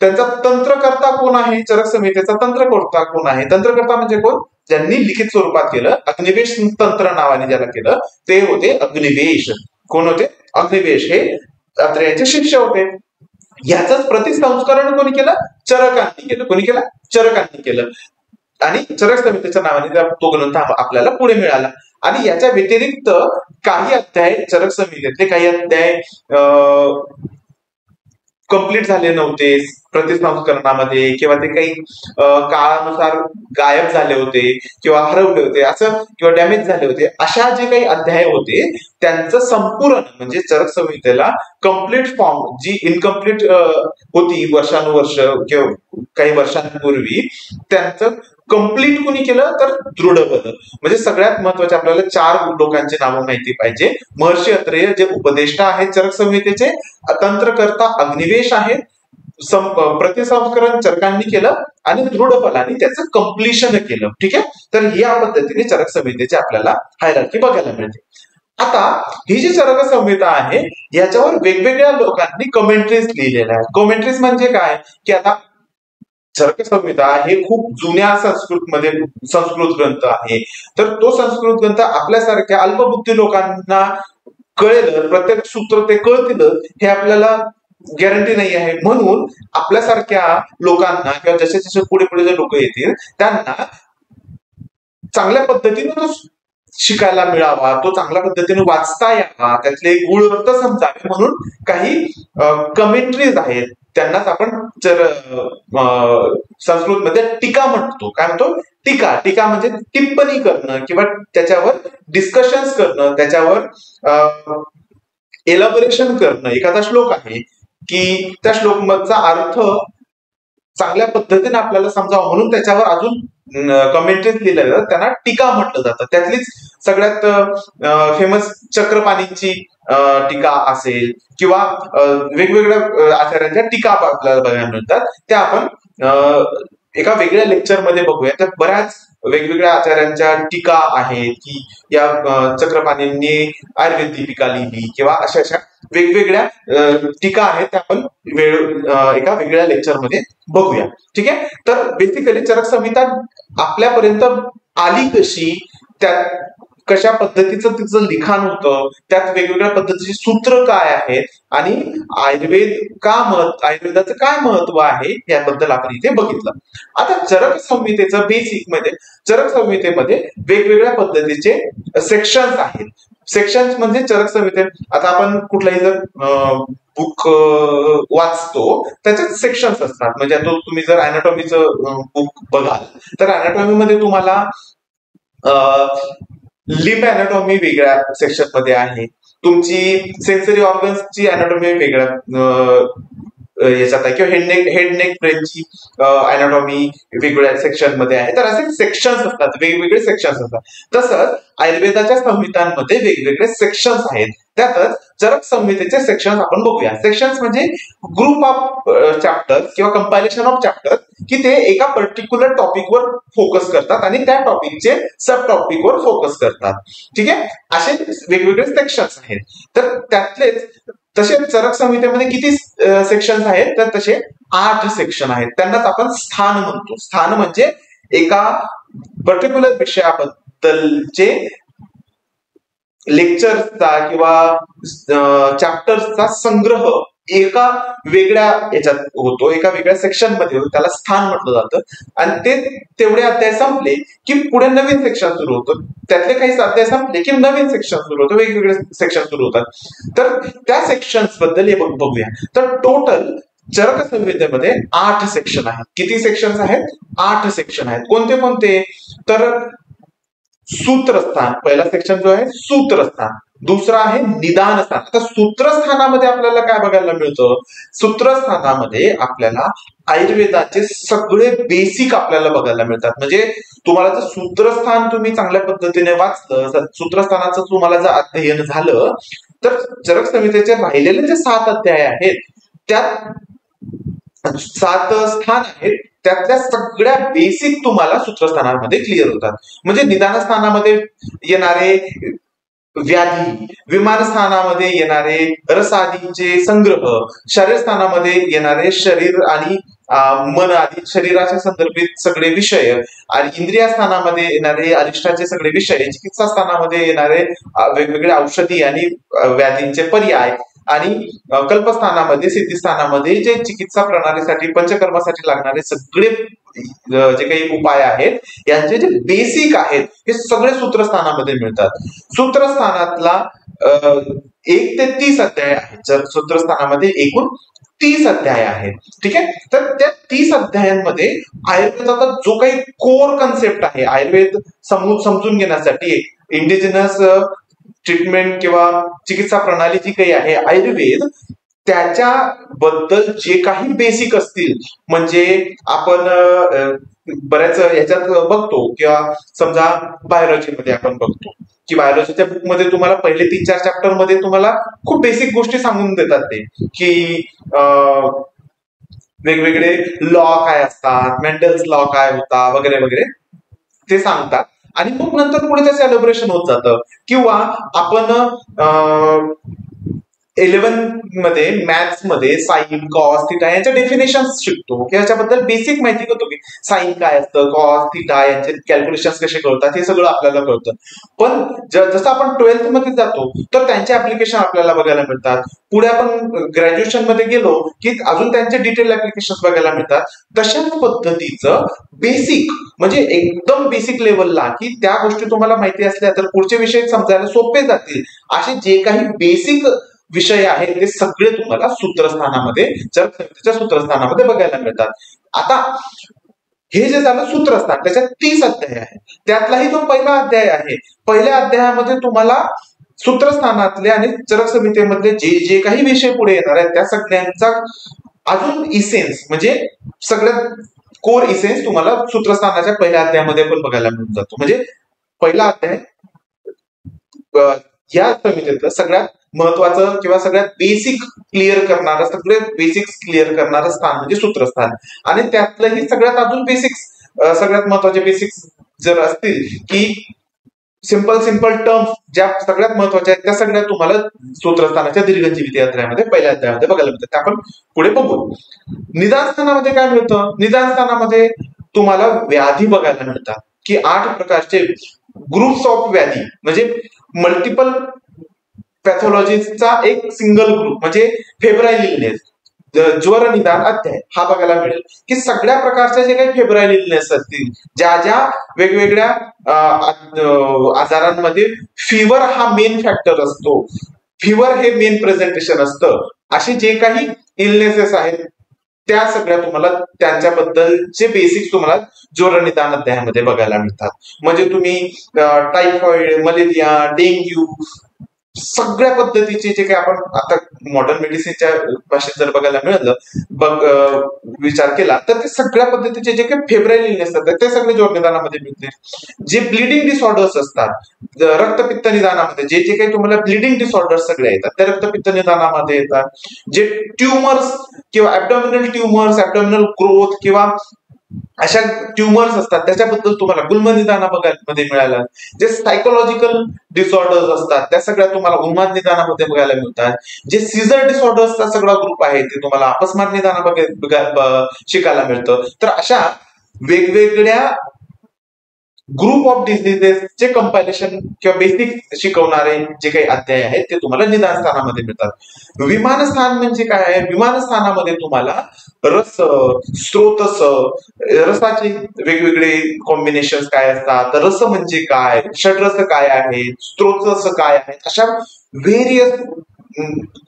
A: त्यांचा तंत्रकर्ता कोण आहे, चरक संहितेचा तंत्रकर्ता कोण आहे? तंत्रकर्ता म्हणजे कोण? ज्यांनी लिखित स्वरूपात केलं, अग्निवेश तंत्र नावाने ज्याला केलं ते होते अग्निवेश. कोण होते? अग्निवेश हे अत्रेयांचे शिष्य होते. याच प्रतिसंस्करण कोणी केलं? चरकांनी केलं. कोणी केलं? चरकांनी केलं. आणि चरक संहितेच्या नावाने तो ग्रंथ आपल्याला पुढे मिळाला. आणि याच्या व्यतिरिक्त काही अध्याय चरक संहितेतले काही अध्याय कंप्लीट झाले नव्हते प्रतिसंस्करणामध्ये, किंवा ते काही काळानुसार गायब झाले होते किंवा हरवले होते असं, किंवा डॅमेज झाले होते. अशा जे काही अध्याय होते त्यांचं संपूर्ण म्हणजे चरक संहितेला कम्प्लीट फॉर्म, जी इनकम्प्लीट होती वर्षानुवर्ष किंवा काही वर्षांपूर्वी, त्यांचं कंप्लीट कोणी केलं? तर दृढबल. म्हणजे सगळ्यात महत्वाचे आपल्याला 4 लोकांची नावं माहिती पाहिजे. महर्षी अत्रेय जे उपदेष्टा आहेत चरक संहितेचे, तंत्रकर्ता अग्निवेश आहेत, प्रतिसंस्करण चरकांनी केलं, आणि दृढफलाने त्याचं कम्प्लिशन केलं. ठीक आहे, तर या पद्धतीने चरक संहितेची आपल्याला हायरार्की बघायला मिळते. आता ही जी चरक संहिता आहे याच्यावर वेगवेगळ्या लोकांनी कमेंट्रीज लिहिलेल्या आहेत. कमेंट्रीज म्हणजे काय की आता चरक संहिता हे खूप जुन्या संस्कृत ग्रंथ आहे. तर तो संस्कृत ग्रंथ आपल्यासारख्या अल्पबुद्धी लोकांना कळेल, प्रत्येक सूत्र ते कळतील हे आपल्याला गॅरंटी नाही आहे. म्हणून आपल्यासारख्या लोकांना किंवा जसे जसे पुढे पुढे जे लोक येतील त्यांना चांगल्या पद्धतीने तो शिकायला मिळावा, तो चांगल्या पद्धतीने वाचता यावा, त्यातले गुळ अर्थ समजावे म्हणून काही कमेंट्रीज आहेत. त्यांनाच आपण संस्कृत मध्ये टीका म्हणतो. काय म्हणतो? टीका. टीका म्हणजे टिप्पणी करणं किंवा त्याच्यावर डिस्कशन्स करणं, त्याच्यावर एलॅबोरेशन करणं. एखादा श्लोक आहे की त्या श्लोकचा अर्थ चांगल्या पद्धतीने आपल्याला समजावं म्हणून त्याच्यावर अजून कमेंट्रीज लिहिल्या जातात, त्यांना टीका म्हटलं जातं. त्यातलीच सगळ्यात फेमस चक्रपाणींची टीका असेल किंवा वेगवेगळ्या आचार्यांच्या टीका आपल्याला बघायला मिळतात, त्या आपण एका वेगळ्या लेक्चरमध्ये बघूया. तर बऱ्याच वेगवेगळ्या आचार्यांच्या टीका आहेत की या चक्रपाणींनी आयुर्वेद दीपिका लिहिली किंवा अशा अशा वेगवेगळ्या टीका आहेत त्या आपण एका वेगळ्या लेक्चरमध्ये बघूया. ठीक आहे. तर बेसिकली चरक संहिता आपल्यापर्यंत आली कशी, त्यात कशा पद्धतीचं तिचं लिखाण होतं, त्यात वेगवेगळ्या पद्धतीची सूत्र काय आहेत आणि आयुर्वेदाचं काय महत्व आहे याबद्दल आपण इथे बघितलं. आता चरक संहितेचं बेसिक मध्ये चरक संहितेमध्ये वेगवेगळ्या पद्धतीचे सेक्शन्स आहेत. सेक्शन्स म्हणजे चरक संहितेत आता आपण कुठलाही जर बुक वाचतो त्याच्यात सेक्शन्स असतात. म्हणजे आता तुम्ही जर अॅनाटॉमीचं बुक बघाल तर अॅनाटॉमीमध्ये तुम्हाला लिम्ब अॅनाटॉमी वेगळ्या सेक्शन मध्ये आहे, तुमची सेन्सरी ऑर्गन्सची अॅनाटॉमी वेगळ्या याच्यात आहे, किंवा हेड नेक ब्रेनची अॅनाटॉमी वेगवेगळ्या सेक्शन मध्ये आहे. तर असे सेक्शन्स असतात, वेगवेगळे सेक्शन्स असतात. तसंच आयुर्वेदाच्या संहितांमध्ये वेगवेगळे सेक्शन्स आहेत. त्यातच चरक संहितेचे सेक्शन्स आपण बघूया. सेक्शन्स म्हणजे ग्रुप ऑफ चॅप्टर किंवा कंपायलेशन ऑफ चॅप्टर की ते एका पर्टिक्युलर टॉपिकवर फोकस करतात आणि त्या टॉपिकचे सब टॉपिकवर फोकस करतात. ठीक आहे. असे वेगवेगळे सेक्शन्स आहेत. तर त्यातलेच तसे चरक संहितेमध्ये किती सेक्शन्स आहेत, तर तसे 8 सेक्शन आहेत. त्यांनाच आपण स्थान म्हणतो. स्थान म्हणजे एका पर्टिक्युलर विषयाबद्दलचे लेक्चरचा किंवा चॅप्टरचा संग्रह एका वेगळ्या याच्यात होतो, एका वेगळ्या सेक्शन मध्ये होतो, त्याला स्थान म्हटलं जातं. आणि ते तेवढे अध्याय संपले की पुढे नवीन सेक्शन सुरू होतं. त्यातले काही अध्याय संपले की नवीन सेक्शन सुरू होतं, वेगवेगळे सेक्शन सुरू होतात. तर त्या सेक्शन्स बद्दल बघूया. तर टोटल चरक संहितेमध्ये 8 सेक्शन आहेत. किती सेक्शन्स आहेत? 8 सेक्शन आहेत. कोणते कोणते? तर सूत्रस्थान पहिला सेक्शन जो आहे सूत्रस्थान, दुसरा आहे निदानस्थान. आता सूत्रस्थानामध्ये आपल्याला काय बघायला मिळतं? सूत्रस्थानामध्ये आपल्याला आयुर्वेदाचे सगळे बेसिक आपल्याला बघायला मिळतात. म्हणजे तुम्हाला जर सूत्रस्थान तुम्ही चांगल्या पद्धतीने वाचलं, सूत्रस्थानाचं तुम्हाला जर अध्ययन झालं, तर चरक संहितेचे राहिलेले जे 7 अध्याय आहेत त्यात 7 स्थान आहेत, त्यातल्या सगळ्या बेसिक तुम्हाला सूत्रस्थानामध्ये क्लिअर होतात. म्हणजे निदानस्थानामध्ये येणारे व्याधी, विमानस्थानामध्ये येणारे रसादींचे संग्रह, शरीर स्थानामध्ये येणारे शरीर आणि मन आदी शरीराच्या संदर्भित सगळे विषय, आणि इंद्रिया स्थानामध्ये येणारे अरिष्टाचे सगळे विषय, चिकित्सा स्थानामध्ये येणारे वेगवेगळे औषधी आणि व्याधींचे पर्याय, आणि कल्पस्थानामध्ये सिद्धिस्थानामध्ये जे चिकित्सा प्रणालीसाठी पंचकर्मासाठी लागणारे सगळे जे काही उपाय आहेत यांचे जे बेसिक आहेत हे सगळे सूत्रस्थानामध्ये मिळतात. सूत्रस्थानातला 1 ते 30 अध्याय आहेत. सूत्रस्थानामध्ये एकूण 30 अध्याय आहेत. ठीक आहे. तर त्या 30 अध्यायांमध्ये आयुर्वेदाचा जो काही कोर कन्सेप्ट आहे, आयुर्वेद समजून घेण्यासाठी इंडिजिनस ट्रीटमेंट किंवा चिकित्सा प्रणाली जी काही आहे आयुर्वेद, त्याच्याबद्दल जे काही बेसिक असतील, म्हणजे आपण बऱ्याच याच्यात बघतो किंवा समजा बायोलॉजीमध्ये आपण बघतो की बायोलॉजीच्या बुकमध्ये तुम्हाला पहिले 3-4 चॅप्टर मध्ये तुम्हाला खूप बेसिक गोष्टी सांगून देतात ते की वेगवेगळे लॉ काय असतात, मेंडल्स लॉ काय होता वगैरे वगैरे ते सांगतात. आणि मग नंतर पुढे त्याचं एलॅबोरेशन होत जातं. किंवा आपण 11 मध्ये मॅथ्स मध्ये साइन, कॉस, थिटा यांच्या डेफिनेशन शिकतो की याच्याबद्दल बेसिक माहिती करतो की साइन काय असतं, कॉस, थिटा यांचे कॅल्क्युलेशन कसे कळतात हे सगळं आपल्याला कळतं. पण जसं आपण 12th मध्ये जातो तर त्यांचे ऍप्लिकेशन आपल्याला बघायला मिळतात. पुढे आपण ग्रॅज्युएशन मध्ये गेलो की अजून त्यांचे डिटेल ऍप्लिकेशन बघायला मिळतात. तशाच पद्धतीचं बेसिक म्हणजे एकदम बेसिक लेवलला की त्या गोष्टी तुम्हाला माहिती असल्या तर पुढचे विषय समजायला सोपे जातील असे जे काही बेसिक विषय आहेत ते सगळे तुम्हाला सूत्रस्थानामध्ये चरक संहितेच्या सूत्रस्थानामध्ये बघायला मिळतात. आता हे जे झालं सूत्रस्थान, त्याच्यात 30 अध्याय आहे. त्यातलाही जो पहिला अध्याय आहे, पहिल्या अध्यायामध्ये तुम्हाला सूत्रस्थानातले आणि चरक संहितेमधले जे जे काही विषय पुढे येणार आहेत त्या सगळ्यांचा अजून इसेन्स म्हणजे सगळ्यात कोर इसेन्स तुम्हाला सूत्रस्थानाच्या पहिल्या अध्यायामध्ये पण बघायला मिळून जातो. म्हणजे पहिला अध्याय या संहितेतलं सगळ्यात महत्वाचं किंवा सगळ्यात बेसिक क्लिअर करणारं, सगळ्यात बेसिक्स क्लिअर करणारं स्थान म्हणजे सूत्रस्थान. आणि त्यातलंही सगळ्यात अजून बेसिक्स, सगळ्यात महत्वाचे बेसिक्स जर असतील की सिंपल टर्म्स ज्या सगळ्यात महत्वाच्या आहेत त्या सगळ्या तुम्हाला सूत्रस्थानाच्या दीर्घजीवित अध्यायामध्ये पहिल्या अध्यायामध्ये बघायला मिळतात. त्या आपण पुढे बघू. निदान स्थानामध्ये काय मिळतं? निदान स्थानामध्ये तुम्हाला व्याधी बघायला मिळतात की 8 प्रकारचे ग्रुप्स ऑफ व्याधी, म्हणजे मल्टिपल पॅथॉलॉजीचा एक सिंगल ग्रुप म्हणजे फेब्राईल इलनेस, ज्वर निदान अध्याय हा बघायला मिळेल की सगळ्या प्रकारच्या जे काही फेब्राईल इलनेस असतील, ज्या ज्या वेगवेगळ्या आजारांमध्ये फिवर हा मेन फॅक्टर असतो, फिवर हे मेन प्रेझेंटेशन असतं, असे जे काही इलनेसेस आहेत त्या सगळ्या तुम्हाला त्यांच्याबद्दलचे बेसिक्स तुम्हाला ज्वर निदान अध्यायामध्ये बघायला मिळतात. म्हणजे तुम्ही टायफॉइड, मलेरिया, डेंग्यू सगळ्या पद्धतीचे जे काही आपण आता मॉडर्न मेडिसिनच्या भाषेत जर बघायला मिळालं, विचार केला तर ते सगळ्या पद्धतीचे जे काही फेब्राईल इलनेस असतात ते सगळे ज्वर निदानामध्ये मिळतील. जे ब्लिडिंग डिसऑर्डर्स असतात रक्तपित्त निदानामध्ये, जे जे काही तुम्हाला ब्लिडिंग डिसऑर्डर्स सगळे येतात ते रक्तपित्त निदानामध्ये येतात. जे ट्युमर्स किंवा ऍब्डॉमिनल ट्युमर्स, ऍब्डॉमिनल ग्रोथ किंवा अशा ट्युमर्स असतात त्याच्याबद्दल तुम्हाला गुल्म निदानामध्ये मिळाला. जे सायकोलॉजिकल डिसऑर्डर्स असतात त्या सगळ्या तुम्हाला उन्माद निदानामध्ये बघायला मिळतात. जे सीझर डिसऑर्डर्सचा सगळा ग्रुप आहे ते तुम्हाला अपस्मार निदान शिकायला मिळतं. तर अशा वेगवेगळ्या ग्रुप ऑफ डिझिजेसचे कंपायलेशन किंवा बेसिक शिकवणारे जे काही अध्याय आहेत ते तुम्हाला निदान स्थानामध्ये मिळतात. विमान स्थान म्हणजे काय आहे? विमान स्थानामध्ये तुम्हाला रस, स्रोतस, रसाचे वेगवेगळे कॉम्बिनेशन काय असतात, रस म्हणजे काय, षड्रस काय आहे, स्त्रोतस काय आहे, अशा व्हेरियस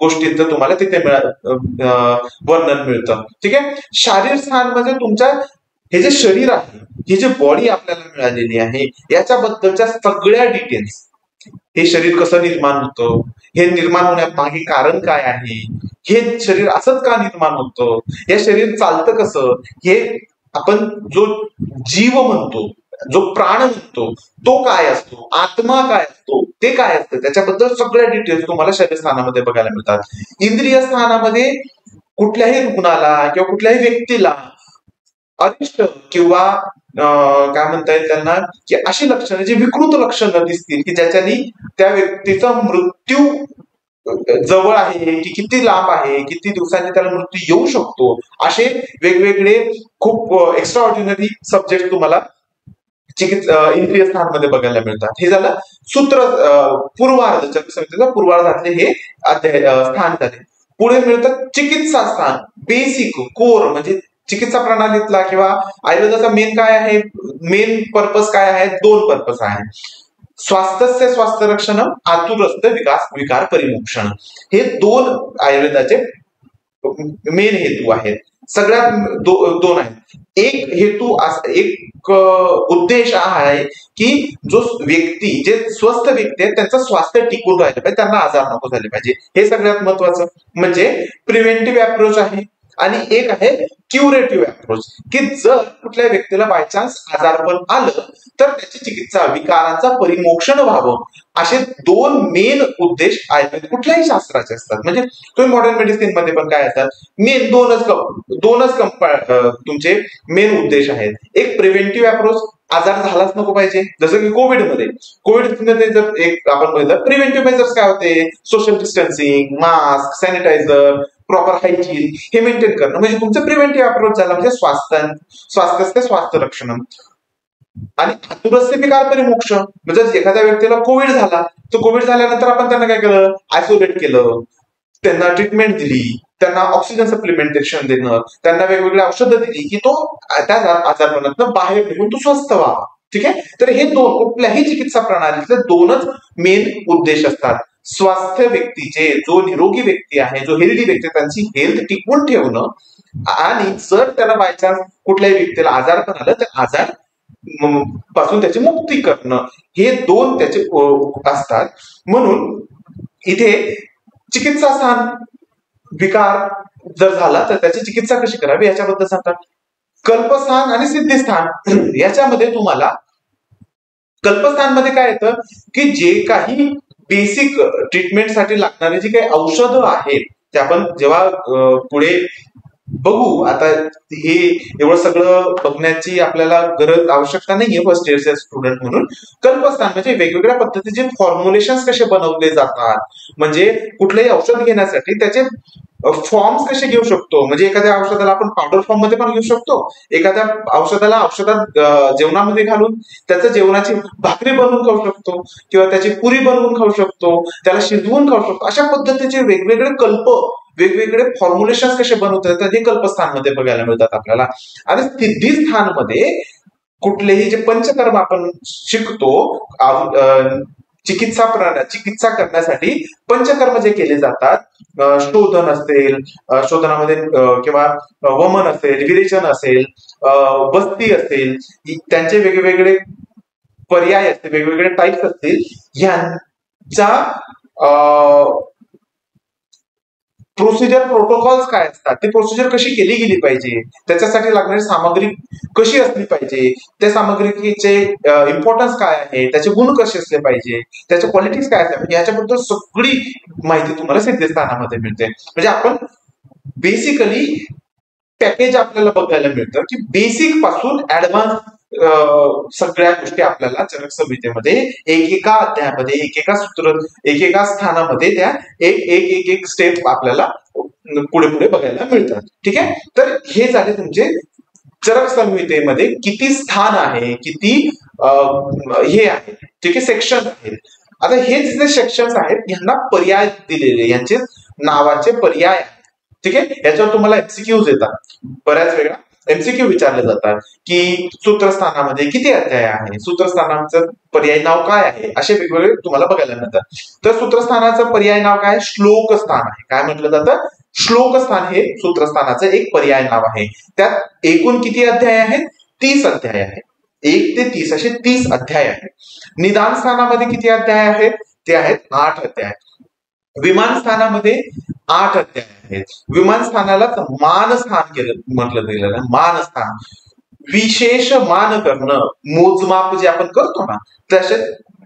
A: गोष्टींचं तुम्हाला तिथे वर्णन मिळतं. ठीक आहे. शारीर स्थान म्हणजे तुमच्या हे जे शरीर आहे, ही जी बॉडी आपल्याला मिळालेली आहे याच्याबद्दलच्या सगळ्या डिटेल्स, हे शरीर कसं निर्माण होतं, हे निर्माण होण्यामागे कारण काय आहे, हे शरीर असंच का निर्माण होतं, हे शरीर चालतं कसं, हे आपण जो जीव म्हणतो, जो प्राण म्हणतो तो काय असतो, आत्मा काय असतो, ते काय असतं, त्याच्याबद्दल सगळ्या डिटेल्स तुम्हाला शरीर स्थानामध्ये बघायला मिळतात. इंद्रिय स्थानामध्ये कुठल्याही रुग्णाला किंवा कुठल्याही व्यक्तीला अरिष्ट किंवा काय म्हणता येईल त्यांना की अशी लक्षणं, जी विकृत लक्षणं दिसतील की ज्याच्यानी त्या व्यक्तीचा मृत्यू जवळ आहे की किती लांब आहे, किती दिवसांनी त्याला मृत्यू येऊ शकतो, असे वेगवेगळे खूप एक्स्ट्रा ऑर्डिनरी सब्जेक्ट तुम्हाला इंद्रिय स्थानमध्ये बघायला मिळतात. हे झालं सूत्र पूर्वार्ध, चरकसंहितेचा पूर्वार्धातले हे अध्याय स्थान झाले. पुढे मिळतं चिकित्सा स्थान, बेसिक कोर, म्हणजे चिकित्सा प्रणालीतला किंवा आयुर्वेदाचा मेन काय आहे, मेन पर्पज काय आहे, 2 पर्पज आहे. स्वास्थ्य स्वास्थ्य रक्षण, आतुरस्थ विकास विकार परिमोक्षण, हे 2 आयुर्वेदाचे मेन हेतू आहेत. सगळ्यात 2 आहेत. एक हेतू, एक उद्देश हा आहे की जो व्यक्ती, जे स्वस्थ व्यक्ती आहेत त्यांचं स्वास्थ्य टिकून राहिलं पाहिजे, त्यांना आजार नको झाले पाहिजे, हे सगळ्यात महत्वाचं म्हणजे प्रिव्हेंटिव्ह अप्रोच आहे. आणि एक आहे क्युरेटिव्ह अप्रोच, की जर कुठल्या व्यक्तीला बायचान्स आजारपण आलं तर त्याची चिकित्सा, विकारांचा परिमोक्षण व्हावं, असे 2 मेन उद्देश आयुर्वेद कुठल्याही शास्त्राचे असतात. म्हणजे तुम्ही मॉडर्न मेडिसिन मध्ये पण काय असतात, मेन दोनच तुमचे मेन उद्देश आहेत. एक प्रिव्हेंटिव्ह अप्रोच, आजार झालाच नको पाहिजे, जसं की कोविडमध्ये जर एक आपण बघितलं प्रिव्हेंटिव्ह मेजर्स काय होते, social distancing, mask, sanitizer, proper hygiene हे मेंटेन करणं, म्हणजे तुमचं प्रिव्हेंटिव्ह अप्रोच झाला, म्हणजे स्वास्थ्य रक्षण. आणि आतुरस्य विकार परिमोक्ष, म्हणजे एखाद्या व्यक्तीला कोविड झाला तर कोविड झाल्यानंतर आपण त्यांना काय केलं, आयसोलेट केलं, त्यांना ट्रीटमेंट दिली, त्यांना ऑक्सिजन सप्लिमेंटेशन देणं, त्यांना वेगवेगळ्या औषधं दिली की तो त्या आजारपणातून बाहेर निघून तो स्वस्थ व्हावा. ठीक आहे. तर हे 2 कुठल्याही चिकित्सा प्रणालीतले 2च मेन उद्देश असतात. स्वास्थ्य व्यक्तीचे, जो निरोगी व्यक्ती आहे, जो हेल्दी व्यक्ती, त्यांची हेल्थ टिकवून ठेवणं, आणि जर त्याला बायचान्स कुठल्याही व्यक्तीला आजारपण आलं तर आजार पासून त्याची मुक्ती करणं, हे 2 त्याचे असतात. म्हणून इथे चिकित्सा स्थान, विकार जर झाला तर त्याची चिकित्सा कशी करावी याच्याबद्दल सांगतात. कल्पस्थान आणि सिद्धिस्थान, याच्यामध्ये तुम्हाला कल्पस्थान मध्ये काय येतं की जे काही बेसिक ट्रीटमेंटसाठी लागणारे जी काही औषधं आहेत ते आपण जेव्हा पुढे बघू, आता हे एवढं सगळं बघण्याची आपल्याला गरज आवश्यकता नाहीये फर्स्ट इयरचे स्टुडंट म्हणून. कल्पस्थान म्हणजे वेगवेगळ्या पद्धतीचे फॉर्म्युलेशन कसे बनवले जातात, म्हणजे कुठलंही औषध घेण्यासाठी त्याचे फॉर्म्स कसे घेऊ शकतो, म्हणजे एखाद्या औषधाला आपण पावडर फॉर्म मध्ये पण घेऊ शकतो, एखाद्या औषधाला औषधात जेवणामध्ये घालून त्याचं जेवणाची भाकरी बनवून खाऊ शकतो, किंवा त्याची पुरी बनवून खाऊ शकतो, त्याला शिजवून खाऊ शकतो. अशा पद्धतीचे वेगवेगळे वेगवेगळे फॉर्म्युलेशन कसे बनवतात हे कल्पस्थानमध्ये बघायला मिळतात आपल्याला. आणि सिद्धिस्थानमध्ये कुठलेही जे पंचकर्म आपण शिकतो, चिकित्सा करण्यासाठी पंचकर्म जे केले जातात, शोधन असेल, शोधनामध्ये किंवा वमन असेल, विरेचन असेल, बस्ती असेल, त्यांचे वेगवेगळे पर्याय असतील, वेगवेगळे टाईप्स असतील, ह्यांचा प्रोसिजर प्रोटोकॉल्स काय असतात, ती प्रोसिजर कशी केली गेली पाहिजे, त्याच्यासाठी लागणारी सामग्री कशी असली पाहिजे, त्या सामग्रीचे इम्पॉर्टन्स काय आहे, त्याचे गुण कसे असले पाहिजे, त्याच्या क्वालिटीज काय असतात, याच्याबद्दल सगळी माहिती तुम्हाला सिद्धिस्थानामध्ये मिळते. म्हणजे आपण बेसिकली पॅकेज आपल्याला बघायला मिळतं की बेसिक पासून ऍडव्हान्स सगळ्या गोष्टी आपल्याला चरक संहितेमध्ये एकेका अध्यायामध्ये, एकेका स्थानामध्ये त्या एक स्टेप आपल्याला पुढे पुढे बघायला मिळतात. ठीक आहे, तर हे झाले तुमचे चरक संहितेमध्ये किती स्थान आहे, किती हे आहे, ठीक आहे, सेक्शन आहेत. आता हे जे सेक्शन्स आहेत यांना पर्याय दिलेले, यांचे नावाचे पर्याय आहेत. ठीक आहे, याच्यावर तुम्हाला एमसीक्यूज येतात, बऱ्याच वेळा एमसीक्यू विचारले जातात की सूत्रस्थानामध्ये किती अध्याय आहे, सूत्रस्थानाचं पर्याय नाव काय आहे, असे वेगवेगळे तुम्हाला बघायला मिळतात. तर सूत्रस्थानाचं पर्याय नाव काय, श्लोक स्थान आहे. काय म्हटलं जातं, श्लोक स्थान हे सूत्रस्थानाचं एक पर्याय नाव आहे. त्यात एकूण किती अध्याय आहेत, 30 अध्याय आहेत. 1 ते 30 असे 30 अध्याय आहेत. निदान स्थानामध्ये किती अध्याय आहेत, ते आहेत 8 अध्याय. विमान स्थानामध्ये 8 अध्याय आहेत. विमान स्थानाला मान स्थान म्हटलं गेलेलं आहे. मान स्थान, विशेष मान करणं, मोजमाप जे आपण करतो ना, त्याच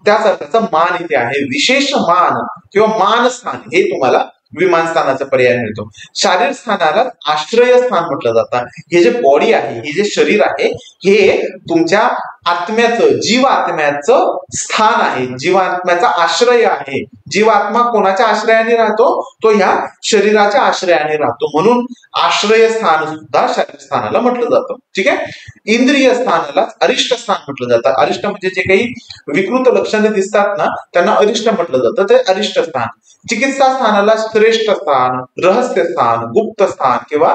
A: अर्थाचा मान इथे आहे. विशेष मान किंवा मान स्थान हे तुम्हाला विमान स्थानाचा पर्याय मिळतो. शारीर स्थानाला आश्रय स्थान म्हटलं जातं. हे जे बॉडी आहे, हे जे शरीर आहे, हे तुमच्या आत्म्याचं, जीवात्म्याचं स्थान आहे, जीवात्म्याचा आश्रय आहे. जीवात्मा कोणाच्या आश्रयाने राहतो, तो ह्या शरीराच्या आश्रयाने राहतो, म्हणून आश्रय स्थान सुद्धा शारीर स्थानाला म्हटलं जातं. ठीक आहे, इंद्रिय स्थानाला अरिष्ट स्थान म्हटलं जातं. अरिष्ट म्हणजे जे काही विकृत लक्षणे दिसतात ना, त्यांना अरिष्ट म्हटलं जातं, ते अरिष्ट स्थान. चिकित्सा स्थानाला श्रेष्ठ स्थान, रहस्य स्थान, गुप्त स्थान किंवा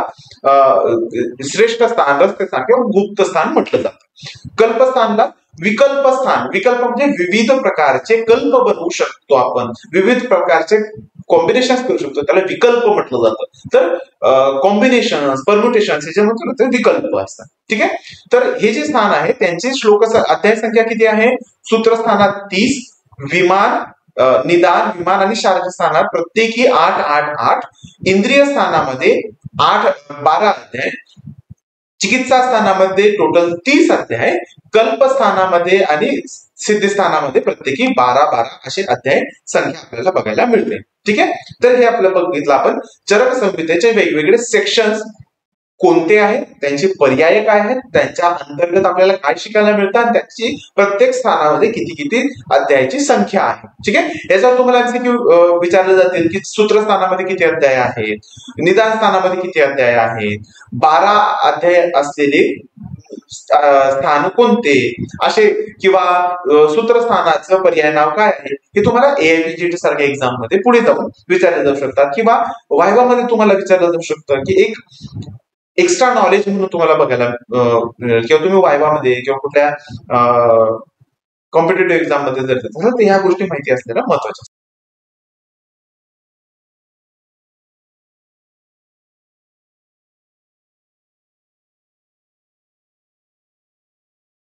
A: श्रेष्ठ स्थान, रहस्य स्थान किंवा गुप्त स्थान म्हटलं जातं. कल्पस्थानला विकल्प स्थान, विकल्प म्हणजे विविध प्रकारचे कल्प बनवू शकतो आपण, विविध प्रकारचे कॉम्बिनेशन करू शकतो, त्याला विकल्प म्हटलं जातं. तर कॉम्बिनेशन, परम्युटेशन जे म्हणतो ना, ते विकल्प असतात. ठीक आहे, तर हे जे स्थान आहे त्यांची श्लोक अध्याय संख्या किती आहे, सूत्रस्थानात 30, विमान, निदान, विमान आणि शारीर स्थानात प्रत्येकी 8 8 8, इंद्रिय स्थानामध्ये 12 अध्याय, चिकित्सा स्थानामध्ये टोटल 30 अध्याय, कल्पस्थानामध्ये आणि सिद्धिस्थानामध्ये प्रत्येकी 12 12 असे अध्याय संख्या आपल्याला बघायला मिळते. ठीक आहे, तर हे आपलं बघितलं आपण चरक संहितेचे वेगवेगळे सेक्शन्स कोणते आहेत, त्यांचे पर्याय काय आहेत, त्यांच्या अंतर्गत आपल्याला काय शिकायला मिळतात, त्याची प्रत्येक स्थानामध्ये किती किती अध्यायाची संख्या आहे. ठीक आहे, याच्यावर तुम्हाला एमसीक्यू विचारले जातील की सूत्रस्थानामध्ये किती अध्याय आहेत, निदान स्थानामध्ये किती अध्याय आहेत, 12 अध्याय असलेले स्थान कोणते असे, किंवा सूत्रस्थानाचं पर्याय नाव काय आहे, हे तुम्हाला एआयपीजीटी सारख्या एक्झाम मध्ये पुढे जाऊन विचारले जाऊ शकतात, किंवा वायवा मध्ये तुम्हाला विचारलं जाऊ शकतं की एक एक्स्ट्रा नॉलेज म्हणून तुम्हाला बघायला, किंवा तुम्ही वायवा मध्ये किंवा कुठल्या कॉम्पिटेटिव्ह एक्झाम मध्ये जर ह्या गोष्टी माहिती असलेल्या महत्वाच्या.